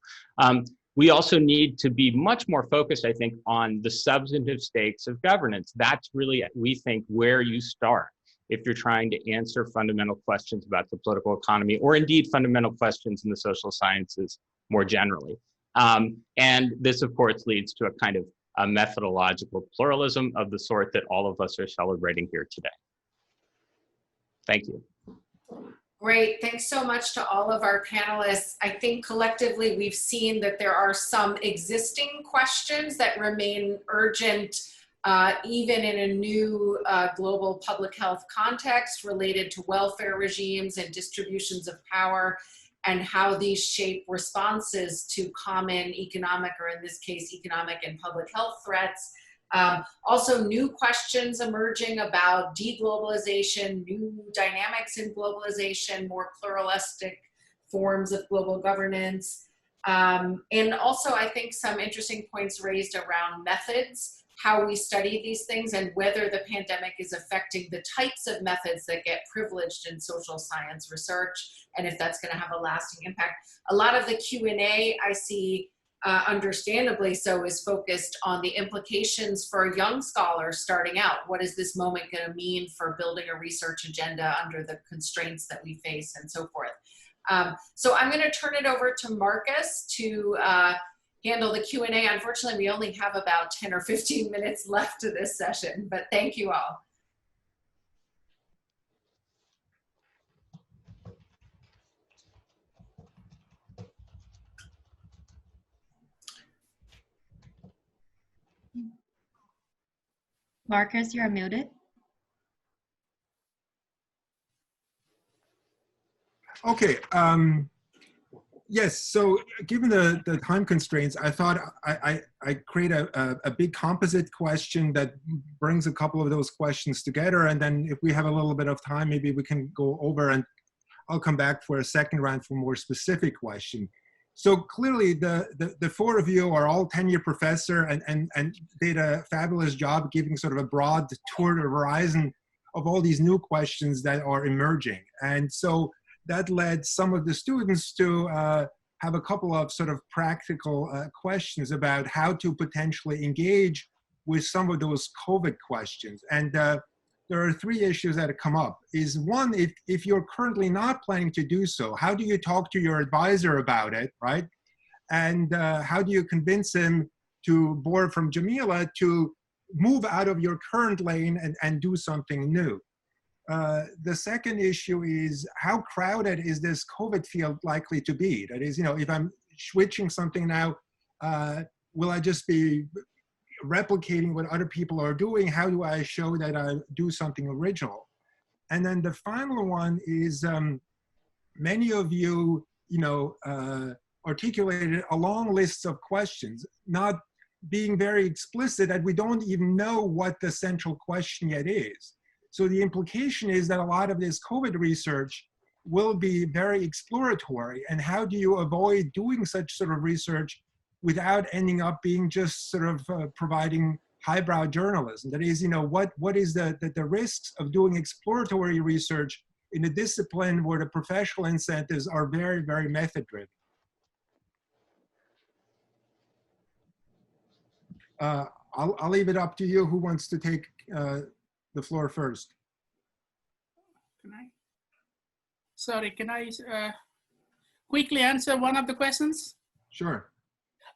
We also need to be much more focused, I think, on the substantive stakes of governance. That's really, we think, where you start if you're trying to answer fundamental questions about the political economy, or indeed fundamental questions in the social sciences more generally. And this, of course, leads to a kind of methodological pluralism of the sort that all of us are celebrating here today. Thank you. Great, thanks so much to all of our panelists. I think collectively we've seen that there are some existing questions that remain urgent even in a new global public health context related to welfare regimes and distributions of power and how these shape responses to common economic, or in this case, economic and public health threats. Also new questions emerging about deglobalization, new dynamics in globalization, more pluralistic forms of global governance. And also I think some interesting points raised around methods, how we study these things and whether the pandemic is affecting the types of methods that get privileged in social science research and if that's going to have a lasting impact. A lot of the Q&A I see understandably so is focused on the implications for young scholars starting out. What is this moment going to mean for building a research agenda under the constraints that we face and so forth. So I'm going to turn it over to Markus to handle the Q&A. Unfortunately, we only have about 10 or 15 minutes left to this session, but thank you all. Markus, you're muted. Okay. Yes. So, given the time constraints, I thought I create a big composite question that brings a couple of those questions together, and then if we have a little bit of time, maybe we can go over, and I'll come back for a second round for a more specific question. So clearly, the four of you are all tenure professor and did a fabulous job giving sort of a broad tour to horizon of all these new questions that are emerging. And so that led some of the students to have a couple of sort of practical questions about how to potentially engage with some of those COVID questions. And there are three issues that have come up. Is one, if you're currently not planning to do so, how do you talk to your advisor about it, right? And how do you convince him to borrow from Jamila to move out of your current lane and do something new? The second issue is how crowded is this COVID field likely to be? That is, if I'm switching something now, will I just be replicating what other people are doing? How do I show that I do something original? And then the final one is many of you, articulated a long list of questions, not being very explicit that we don't even know what the central question yet is. So the implication is that a lot of this COVID research will be very exploratory. And how do you avoid doing such sort of research without ending up being just sort of providing highbrow journalism? That is, what is the risks of doing exploratory research in a discipline where the professional incentives are very, very method-driven? I'll leave it up to you. Who wants to take the floor first? Can I quickly answer one of the questions? Sure.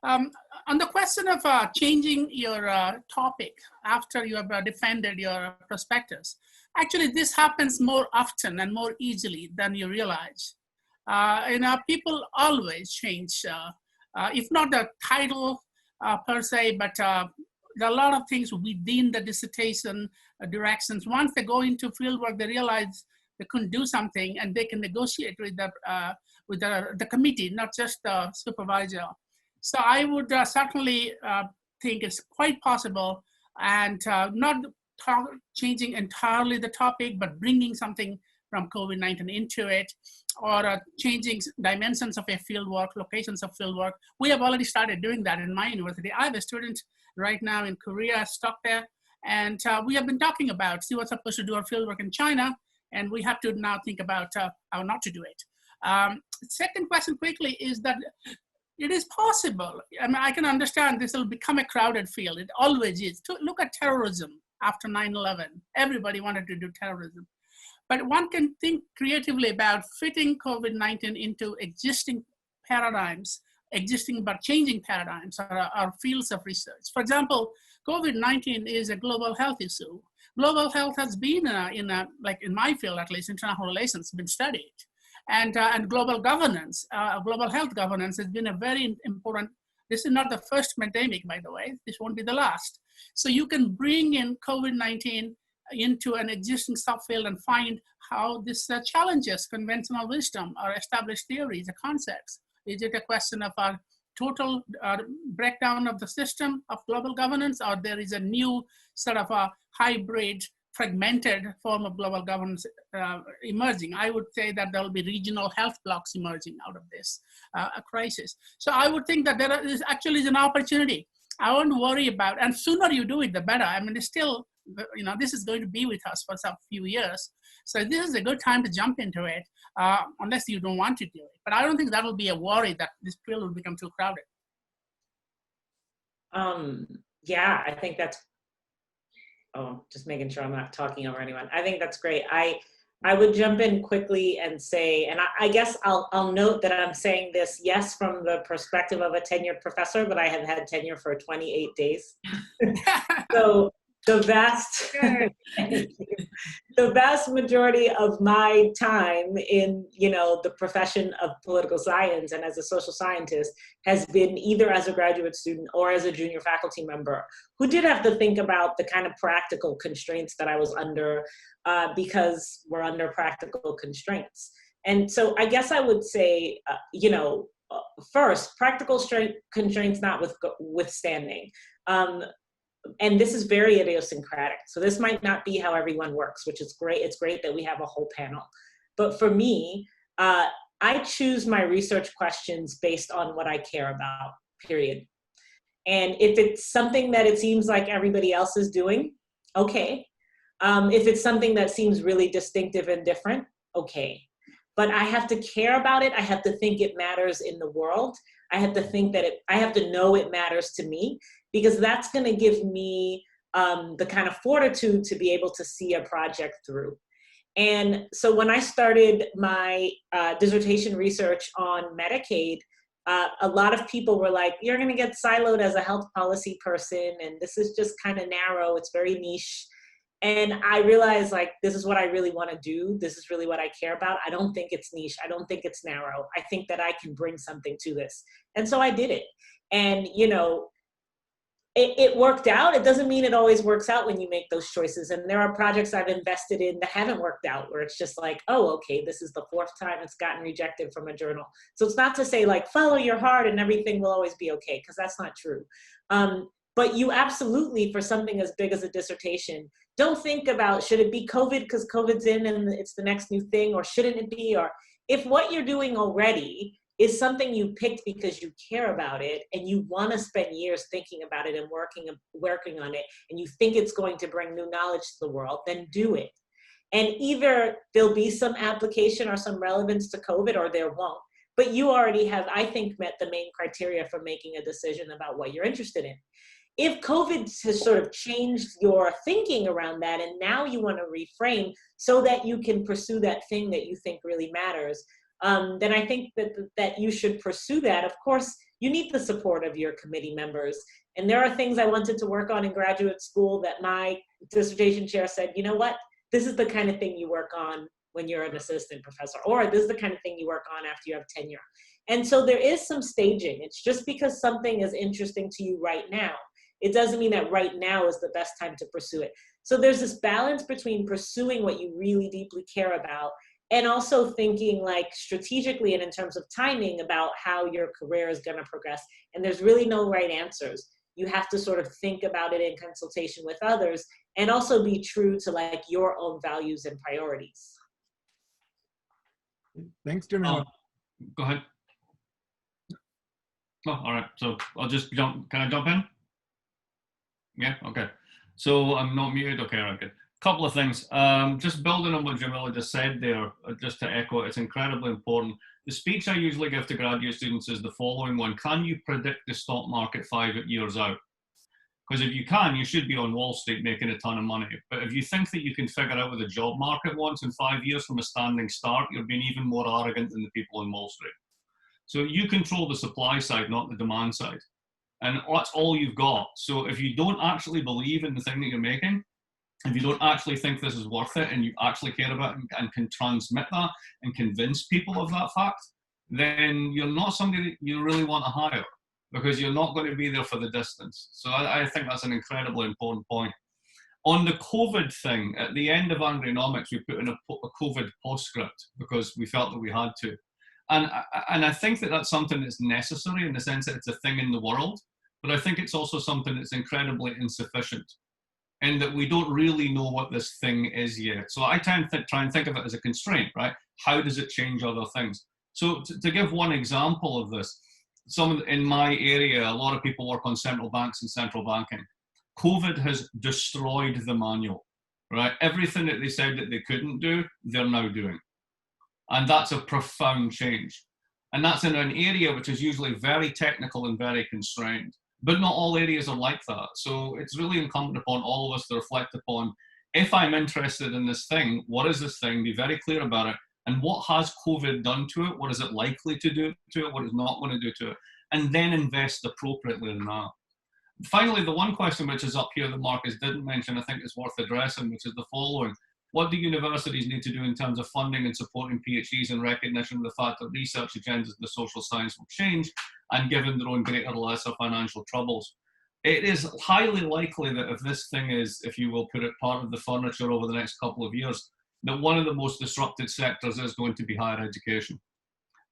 On the question of changing your topic after you have defended your prospectus, actually this happens more often and more easily than you realize. People always change, if not the title per se, but there are a lot of things within the dissertation directions. Once they go into fieldwork, they realize they couldn't do something and they can negotiate with the committee, not just the supervisor. So I would certainly think it's quite possible, and not changing entirely the topic, but bringing something from COVID-19 into it, or changing dimensions of a fieldwork, locations of fieldwork. We have already started doing that in my university. I have a student right now in Korea, stuck there, and we have been talking about, she was supposed to do her fieldwork in China, and we have to now think about how not to do it. Second question quickly is that it is possible. I mean, I can understand this will become a crowded field. It always is. Look at terrorism after 9/11. Everybody wanted to do terrorism. But one can think creatively about fitting COVID-19 into existing paradigms existing but changing paradigms or fields of research. For example, COVID-19 is a global health issue. Global health has been, like in my field at least, international relations, been studied. And global governance, global health governance has been a very important. This is not the first pandemic, by the way. This won't be the last. So you can bring in COVID-19 into an existing subfield and find how this challenges conventional wisdom or established theories or concepts. Is it a question of a total breakdown of the system of global governance, or there is a new sort of a hybrid, fragmented form of global governance emerging? I would say that there will be regional health blocks emerging out of this crisis. So I would think that there is actually an opportunity. I won't worry about, and sooner you do it, the better. I mean, it's still, this is going to be with us for some few years. So this is a good time to jump into it, unless you don't want to do it. But I don't think that will be a worry that this field will become too crowded. Yeah, I think that's, just making sure I'm not talking over anyone. I think that's great. I would jump in quickly and say, and I guess I'll note that I'm saying this, yes, from the perspective of a tenured professor, but I have had tenure for 28 days. So the vast majority of my time in, the profession of political science and as a social scientist has been either as a graduate student or as a junior faculty member who did have to think about the kind of practical constraints that I was under, because we're under practical constraints. And so I guess I would say, first, practical constraints notwithstanding. And this is very idiosyncratic. So this might not be how everyone works, which is great. It's great that we have a whole panel. But for me, I choose my research questions based on what I care about, period. And if it's something that it seems like everybody else is doing, okay. If it's something that seems really distinctive and different, okay. But I have to care about it. I have to think it matters in the world. I have to think that I have to know it matters to me, because that's going to give me the kind of fortitude to be able to see a project through. And so when I started my dissertation research on Medicaid, a lot of people were like, you're going to get siloed as a health policy person, and this is just kind of narrow, it's very niche. And I realized, like, this is what I really want to do. This is really what I care about. I don't think it's niche. I don't think it's narrow. I think that I can bring something to this. And so I did it. And, it worked out. It doesn't mean it always works out when you make those choices. And there are projects I've invested in that haven't worked out, where it's just like, oh, okay, this is the 4th time it's gotten rejected from a journal. So it's not to say, like, follow your heart and everything will always be okay, because that's not true. But you absolutely, for something as big as a dissertation, don't think about, should it be COVID because COVID's in and it's the next new thing, or shouldn't it be? Or if what you're doing already is something you picked because you care about it and you want to spend years thinking about it and working on it, and you think it's going to bring new knowledge to the world, then do it. And either there'll be some application or some relevance to COVID, or there won't. But you already have, I think, met the main criteria for making a decision about what you're interested in. If COVID has sort of changed your thinking around that, and now you want to reframe so that you can pursue that thing that you think really matters, then I think that you should pursue that. Of course, you need the support of your committee members. And there are things I wanted to work on in graduate school that my dissertation chair said, you know what, this is the kind of thing you work on when you're an assistant professor, or this is the kind of thing you work on after you have tenure. And so there is some staging. It's just because something is interesting to you right now, it doesn't mean that right now is the best time to pursue it. So there's this balance between pursuing what you really deeply care about and also thinking, like, strategically and in terms of timing about how your career is going to progress. And there's really no right answers. You have to sort of think about it in consultation with others and also be true to, like, your own values and priorities. Thanks, Jamila. Go ahead. Oh, all right. So I'll just jump. Can I jump in? Yeah. Okay. So I'm not muted. Okay. All right. Good. Couple of things. Just building on what Jamila just said there, just to echo, it's incredibly important. The speech I usually give to graduate students is the following one: can you predict the stock market 5 years out? Because if you can, you should be on Wall Street making a ton of money. But if you think that you can figure out what the job market wants in 5 years from a standing start, you're being even more arrogant than the people on Wall Street. So you control the supply side, not the demand side. And that's all you've got. So if you don't actually believe in the thing that you're making, if you don't actually think this is worth it and you actually care about it and can transmit that and convince people of that fact, then you're not somebody that you really want to hire, because you're not going to be there for the distance. So I think that's an incredibly important point. On the COVID thing, at the end of Angrynomics, we put in a COVID postscript because we felt that we had to. And I think that that's something that's necessary in the sense that it's a thing in the world, but I think it's also something that's incredibly insufficient, in that we don't really know what this thing is yet. So I try and think of it as a constraint, right? How does it change other things? So to give one example of this, in my area, a lot of people work on central banks and central banking. COVID has destroyed the manual, right? Everything that they said that they couldn't do, they're now doing. And that's a profound change. And that's in an area which is usually very technical and very constrained. But not all areas are like that. So it's really incumbent upon all of us to reflect upon, if I'm interested in this thing, what is this thing? Be very clear about it. And what has COVID done to it? What is it likely to do to it? What is not going to do to it? And then invest appropriately in that. Finally, the one question which is up here that Markus didn't mention, I think is worth addressing, which is the following. What do universities need to do in terms of funding and supporting PhDs in recognition of the fact that research agendas in the social science will change, and given their own greater or lesser financial troubles? It is highly likely that if this thing is, if you will put it, part of the furniture over the next couple of years, that one of the most disrupted sectors is going to be higher education.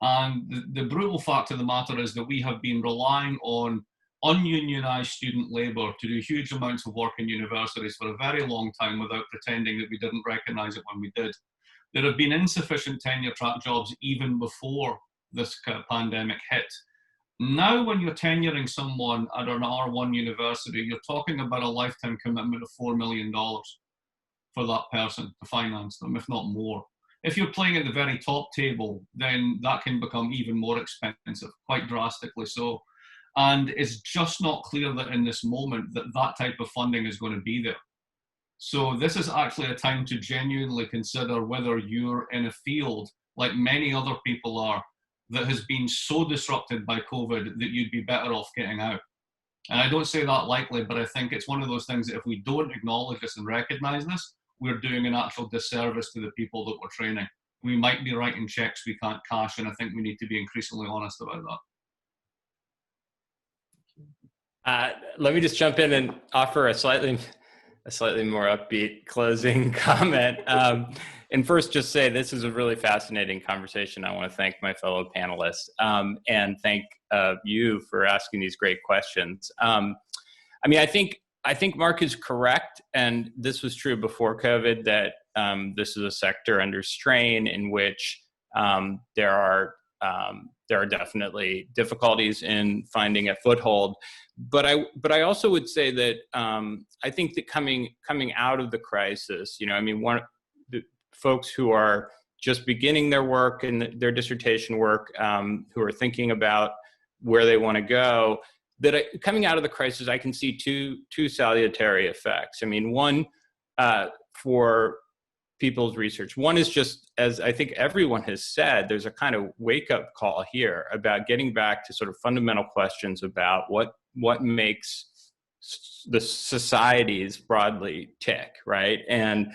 And the brutal fact of the matter is that we have been relying on ununionized student labor to do huge amounts of work in universities for a very long time without pretending that we didn't recognize it when we did. There have been insufficient tenure track jobs even before this pandemic hit. Now, when you're tenuring someone at an R1 university, you're talking about a lifetime commitment of $4 million for that person to finance them, if not more. If you're playing at the very top table, then that can become even more expensive, quite drastically so. And it's just not clear that in this moment that that type of funding is going to be there. So this is actually a time to genuinely consider whether you're in a field, like many other people are, that has been so disrupted by COVID that you'd be better off getting out. And I don't say that lightly, but I think it's one of those things that if we don't acknowledge this and recognize this, we're doing an actual disservice to the people that we're training. We might be writing checks we can't cash, and I think we need to be increasingly honest about that. Let me just jump in and offer a slightly more upbeat closing comment. And first, just say this is a really fascinating conversation. I want to thank my fellow panelists and thank you for asking these great questions. I mean, I think Mark is correct, and this was true before COVID, that this is a sector under strain in which there are definitely difficulties in finding a foothold. But I also would say that I think that coming out of the crisis, I mean, the folks who are just beginning their work and their dissertation work, who are thinking about where they want to go, coming out of the crisis, I can see two salutary effects. I mean, one for people's research. One is just, as I think everyone has said, there's a kind of wake-up call here about getting back to sort of fundamental questions about what makes the societies broadly tick, right? And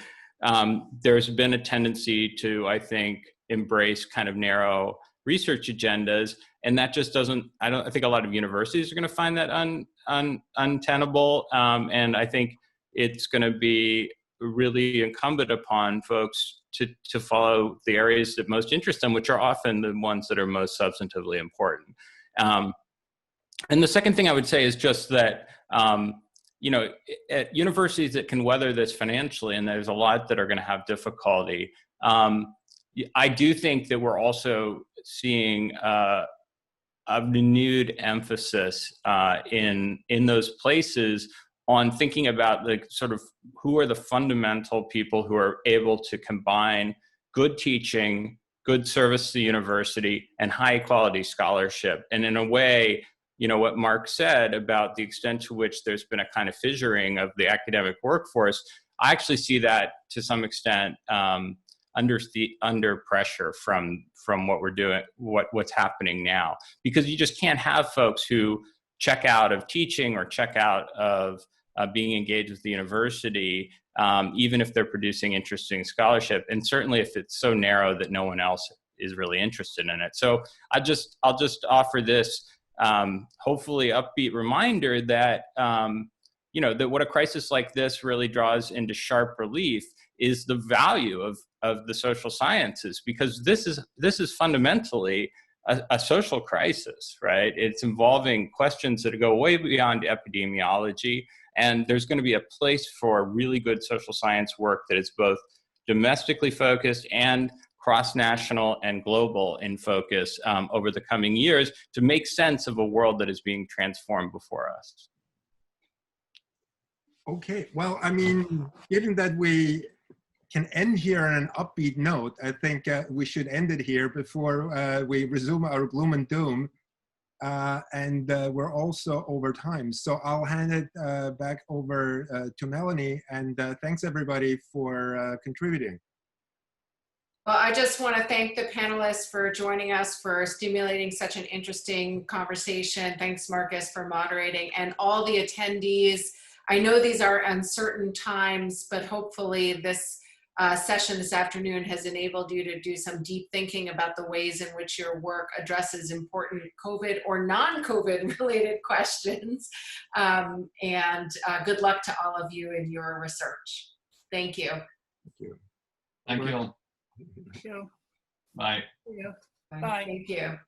there's been a tendency to, I think, embrace kind of narrow research agendas, and that just doesn't. I think a lot of universities are going to find that untenable, and I think it's going to be really incumbent upon folks to follow the areas that most interest them, which are often the ones that are most substantively important. And the second thing I would say is just that, at universities that can weather this financially, and there's a lot that are going to have difficulty, I do think that we're also seeing a renewed emphasis in those places on thinking about the sort of who are the fundamental people who are able to combine good teaching, good service to the university, and high quality scholarship. And in a way, what Mark said about the extent to which there's been a kind of fissuring of the academic workforce, I actually see that to some extent under pressure from what we're doing, what's happening now, because you just can't have folks who check out of teaching or check out of being engaged with the university, even if they're producing interesting scholarship, and certainly if it's so narrow that no one else is really interested in it. So I'll just offer this hopefully upbeat reminder that that what a crisis like this really draws into sharp relief is the value of the social sciences, because this is fundamentally a social crisis, right? It's involving questions that go way beyond epidemiology, and there's going to be a place for really good social science work that is both domestically focused and cross-national and global in focus over the coming years to make sense of a world that is being transformed before us. Okay, well, I mean, given that we can end here on an upbeat note, I think we should end it here before we resume our gloom and doom. And we're also over time. So I'll hand it back over to Melani, and thanks everybody for contributing. Well, I just want to thank the panelists for joining us, for stimulating such an interesting conversation. Thanks, Markus, for moderating, and all the attendees. I know these are uncertain times, but hopefully this session this afternoon has enabled you to do some deep thinking about the ways in which your work addresses important COVID or non-COVID related questions. And good luck to all of you in your research. Thank you. Thank you. Thank you. Thank you. Bye. Yeah. Bye. Bye. Thank you.